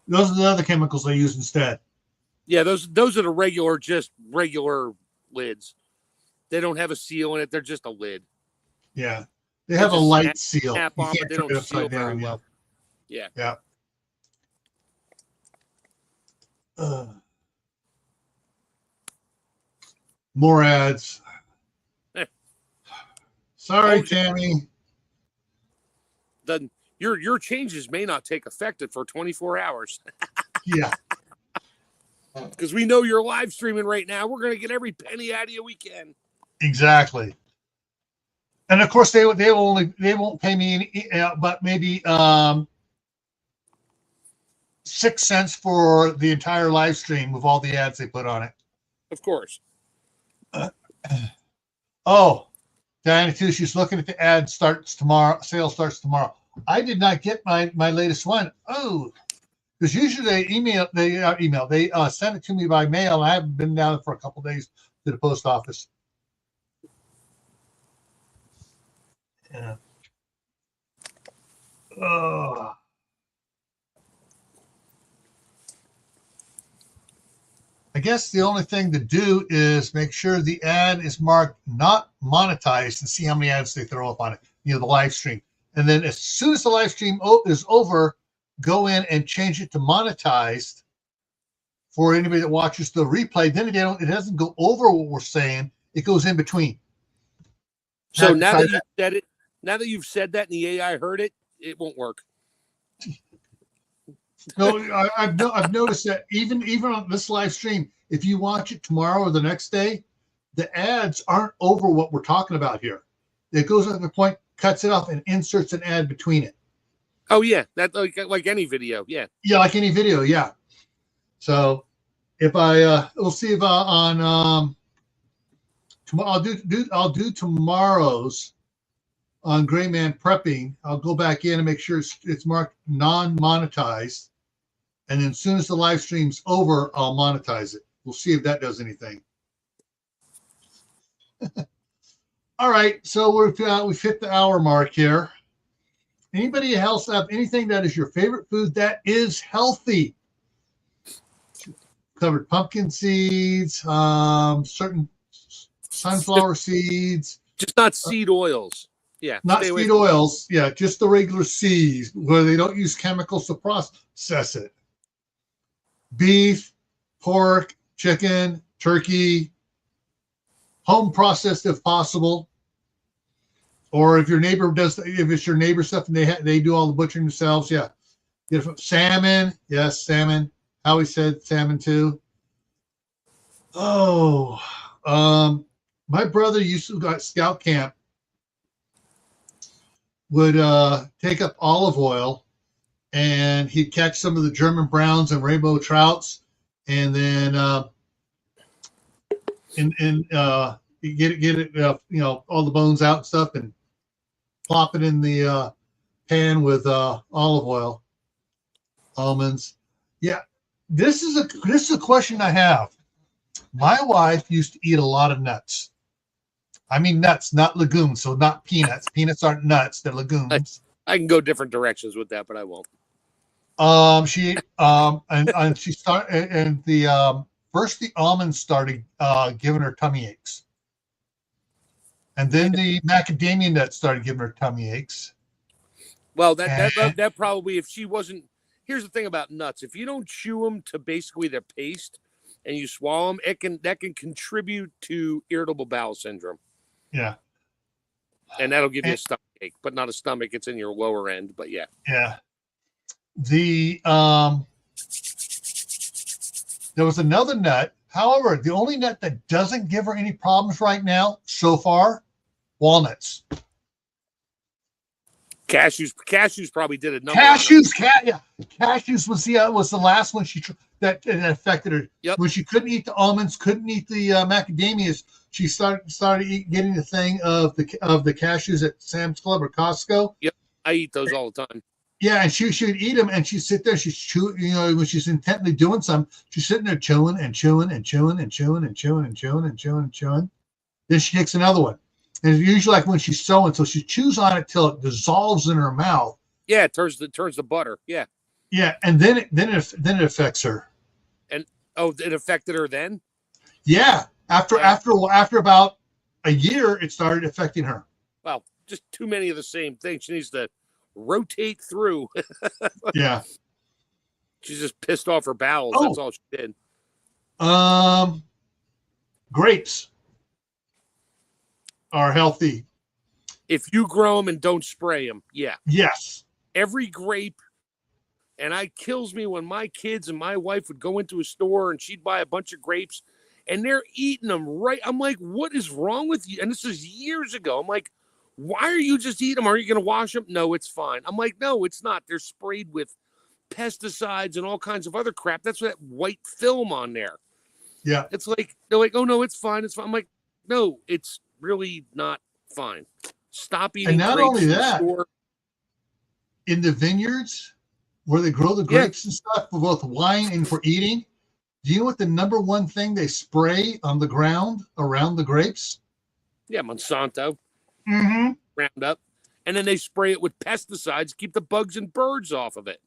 Those are the other chemicals they use instead. Yeah, those are the regular lids. They don't have a seal in it. They're just a lid. Yeah. They have a light seal. Snap on, but they don't seal very well. Yeah. Yeah. More ads. Sorry, Tammy. Your changes may not take effect for 24 hours. Yeah. Because we know you're live streaming right now. We're going to get every penny out of you we can. Exactly. And of course, they won't pay me any, but maybe 6 cents for the entire live stream with all the ads they put on it. Of course. Oh, Diana too. She's looking at the ad. Starts tomorrow. Sale starts tomorrow. I did not get my latest one. Oh, because usually they send it to me by mail. I haven't been down for a couple of days to the post office. Yeah. I guess the only thing to do is make sure the ad is marked not monetized and see how many ads they throw up on it, the live stream. And then as soon as the live stream is over, go in and change it to monetized for anybody that watches the replay. Then it doesn't go over what we're saying. It goes in between. So now that you've said that and the AI heard it, it won't work. No, I've noticed that even on this live stream, if you watch it tomorrow or the next day, the ads aren't over what we're talking about here. It goes at the point, cuts it off, and inserts an ad between it. Oh yeah, that like any video, yeah. Yeah, like any video, yeah. So if we'll see if on tomorrow I'll do tomorrow's on Gray Man Prepping. I'll go back in and make sure it's marked non-monetized. And then as soon as the live stream's over, I'll monetize it. We'll see if that does anything. All right, so we've hit the hour mark here. Anybody else have anything that is your favorite food that is healthy? Covered pumpkin seeds, certain sunflower seeds. Just not seed oils. Yeah. Not seed oils. Yeah, just the regular seeds where they don't use chemicals to process it. Beef, pork, chicken, turkey, home processed if possible. Or if it's your neighbor stuff and they do all the butchering themselves, yeah. Get it from salmon, yes, salmon. Howie said salmon too. Oh, my brother used to go at scout camp. Would take up olive oil, and he'd catch some of the German browns and rainbow trouts, and then get it all the bones out and stuff, and plop it in the pan with olive oil. Almonds. Yeah. This is a question I have. My wife used to eat a lot of nuts. I mean nuts, not legumes. So not peanuts. Peanuts aren't nuts, they're legumes. I can go different directions with that, but I won't. And she started, and the first the almonds started giving her tummy aches, and then the macadamia nuts started giving her tummy aches. Well, that probably, if she wasn't. Here's the thing about nuts: if you don't chew them to basically their paste, and you swallow them, that can contribute to irritable bowel syndrome. Yeah, and that'll give you a stomach ache, but not a stomach. It's in your lower end, but yeah. Yeah. There was another nut. However, the only nut that doesn't give her any problems right now so far, walnuts. Cashews probably did it. Cashews was the last one that affected her. Yep. When she couldn't eat the almonds, couldn't eat the macadamias, she started getting the thing of the cashews at Sam's Club or Costco. Yep, I eat those all the time. Yeah, and she would eat them, and she'd sit there. She's chewing, when she's intently doing something, she's sitting there chewing and chewing and chewing and chewing and chewing and chewing and chewing and chewing. Then she takes another one, and it's usually like when she's sewing, so she chews on it till it dissolves in her mouth. Yeah, it turns the butter. Yeah. Yeah, and then it affects her. And it affected her then. Yeah, after about a year, it started affecting her. Well, just too many of the same thing. She needs to rotate through. Yeah. She's just pissed off her bowels. That's all she did. Grapes are healthy. If you grow them and don't spray them, yeah. Yes. Every grape, and it kills me when my kids and my wife would go into a store and she'd buy a bunch of grapes and they're eating them right. I'm like, what is wrong with you? And this is years ago. I'm like, why are you just eating them? Are you going to wash them? No, it's fine. I'm like, no, it's not. They're sprayed with pesticides and all kinds of other crap. That's that white film on there. Yeah. It's like, they're like, oh, no, it's fine. It's fine. I'm like, no, it's really not fine. Stop eating. And not grapes only that, in the vineyards where they grow the grapes and stuff for both wine and for eating, do you know what the number one thing they spray on the ground around the grapes? Yeah, Monsanto. Mm-hmm. Roundup, and then they spray it with pesticides to keep the bugs and birds off of it.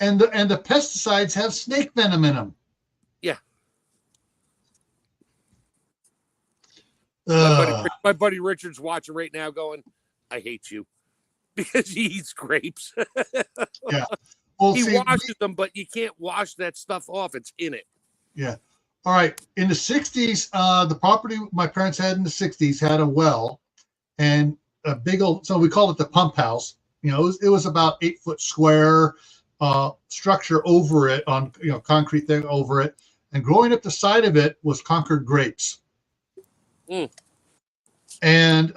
And the pesticides have snake venom in them. Yeah. My buddy Richard's watching right now going, I hate you. Because he eats grapes. Yeah. Well, he washes them, but you can't wash that stuff off. It's in it. Yeah. All right. In the 60s, the property my parents had in the 60s had a well and a big old, so we called it the pump house. You know, it was about 8 foot square structure over it on, concrete thing over it. And growing up the side of it was Concord grapes. Mm. And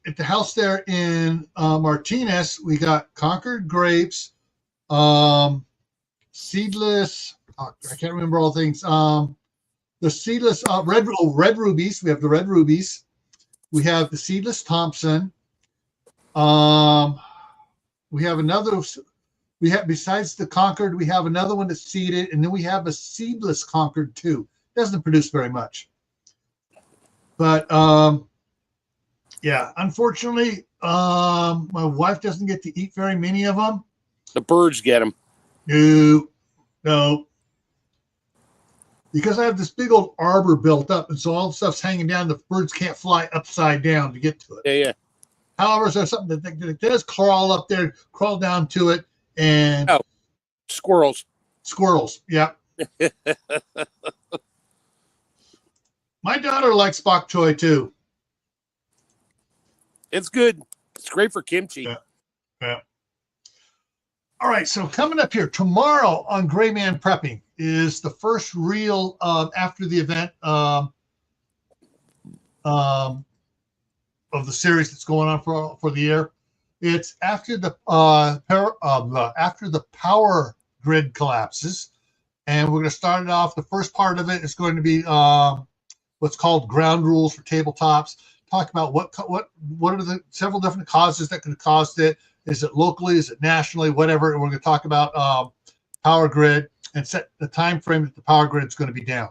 at the house there in Martinez, we got Concord grapes, seedless, I can't remember all things. The seedless red rubies. We have the red rubies. We have the seedless Thompson. We have another. We have, besides the Concord, we have another one that's seeded, and then we have a seedless Concord too. Doesn't produce very much, but yeah, unfortunately, my wife doesn't get to eat very many of them. The birds get them. No. Because I have this big old arbor built up, and so all the stuff's hanging down. The birds can't fly upside down to get to it. Yeah. However, there's something that does crawl up there, crawl down to it, and squirrels. Yeah. My daughter likes bok choy too. It's good. It's great for kimchi. Yeah. All right, so coming up here tomorrow on Gray Man Prepping is the first reel after the event of the series that's going on for the year. It's after the power grid collapses, and we're going to start it off. The first part of it is going to be what's called ground rules for tabletops. Talk about what are the several different causes that could have caused it. Is it locally? Is it nationally? Whatever. And we're going to talk about power grid and set the time frame that the power grid is going to be down.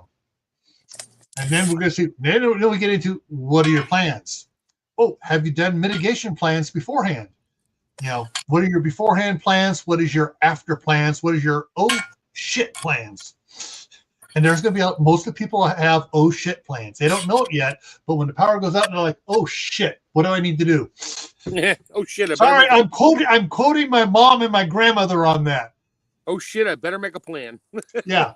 And then we're going to see, then we get into what are your plans? Oh, have you done mitigation plans beforehand? What are your beforehand plans? What is your after plans? What is your oh shit plans? And there's going to be most of the people have oh shit plans. They don't know it yet, but when the power goes out, they're like, oh shit, what do I need to do? Oh shit! Sorry, I'm quoting my mom and my grandmother on that. Oh shit! I better make a plan. Yeah.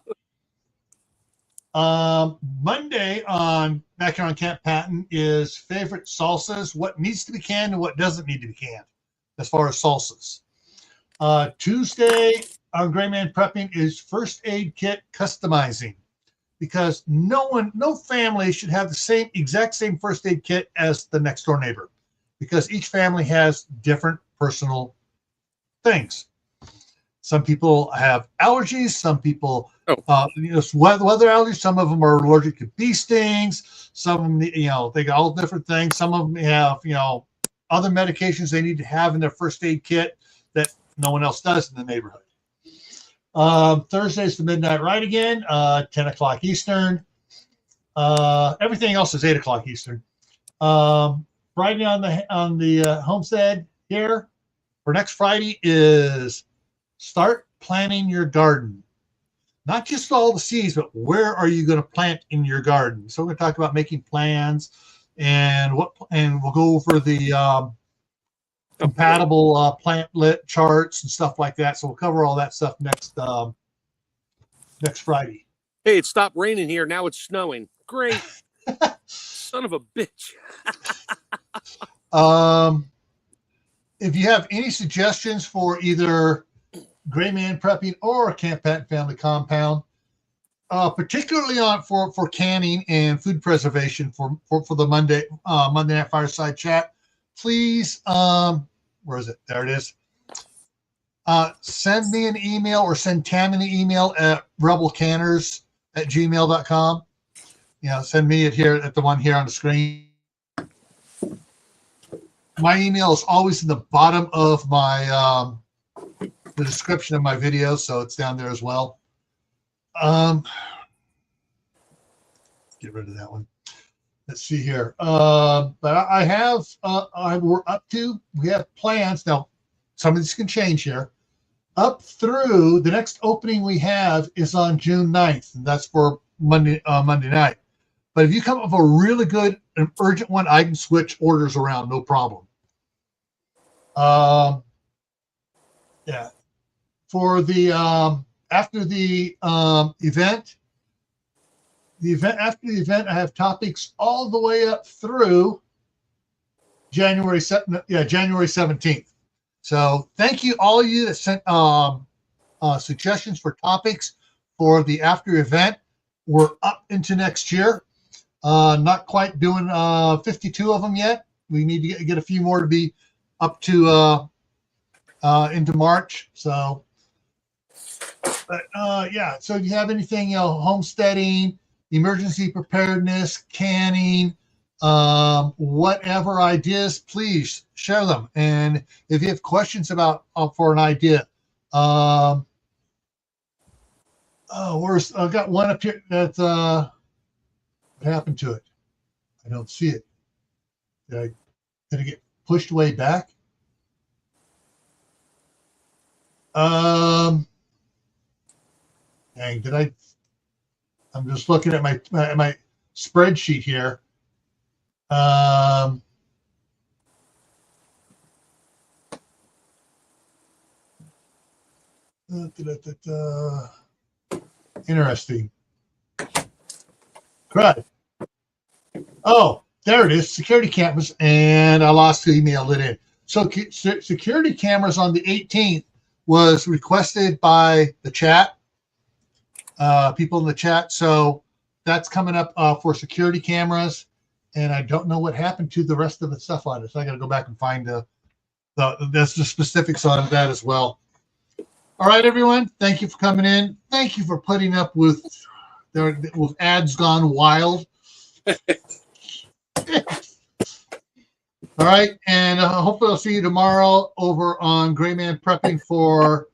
Monday back here on Camppatton is favorite salsas, what needs to be canned and what doesn't need to be canned as far as salsas. Tuesday on Gray Man Prepping is first aid kit customizing, because no family should have the exact same first aid kit as the next door neighbor, because each family has different personal things. Some people have allergies. Some people, weather allergies. Some of them are allergic to bee stings. Some of them, they got all different things. Some of them have, other medications they need to have in their first aid kit that no one else does in the neighborhood. Thursday's the midnight ride again, 10 o'clock Eastern. Everything else is 8 o'clock Eastern. Friday on the Homestead here for next Friday is start planning your garden. Not just all the seeds, but where are you going to plant in your garden? So we're going to talk about making plans and we'll go over the compatible plant lit charts and stuff like that. So we'll cover all that stuff next Friday. Hey, it stopped raining here. Now it's snowing. Great. Son of a bitch. If you have any suggestions for either Gray Man Prepping or Camppatton Family Compound, particularly for canning and food preservation for the Monday Night Fireside Chat, please, where is it? There it is. Send me an email or send Tam an email at rebelcanners@gmail.com. Send me it here at the one here on the screen. My email is always in the bottom of my the description of my video, so it's down there as well. Get rid of that one. Let's see here. But we have plans now. Some of these can change here. Up through the next opening we have is on June 9th, and that's for Monday night. But if you come up with a really good and urgent one, I can switch orders around, no problem. Yeah. For the after the event, after the event, I have topics all the way up through January 17th. So thank you, all of you that sent suggestions for topics for the after event. We're up into next year. Not quite doing 52 of them yet. We need to get a few more to be up to into March. So, but yeah. So if you have anything, homesteading, emergency preparedness, canning, whatever ideas, please share them. And if you have questions about for an idea, I've got one up here that what happened to it? I don't see it. Did it get pushed way back? Dang, I'm just looking at my spreadsheet here. Interesting. Right. Oh, there it is. Security cameras, and I lost the email it in. So security cameras on the 18th was requested by the chat, people in the chat. So that's coming up for security cameras, and I don't know what happened to the rest of the stuff on it. So I got to go back and find the specifics on that as well. All right, everyone. Thank you for coming in. Thank you for putting up with ads gone wild. All right, and hopefully I'll see you tomorrow over on Gray Man Prepping for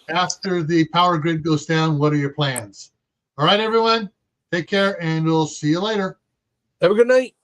after the power grid goes down, what are your plans? All right, everyone, take care, and we'll see you later. Have a good night.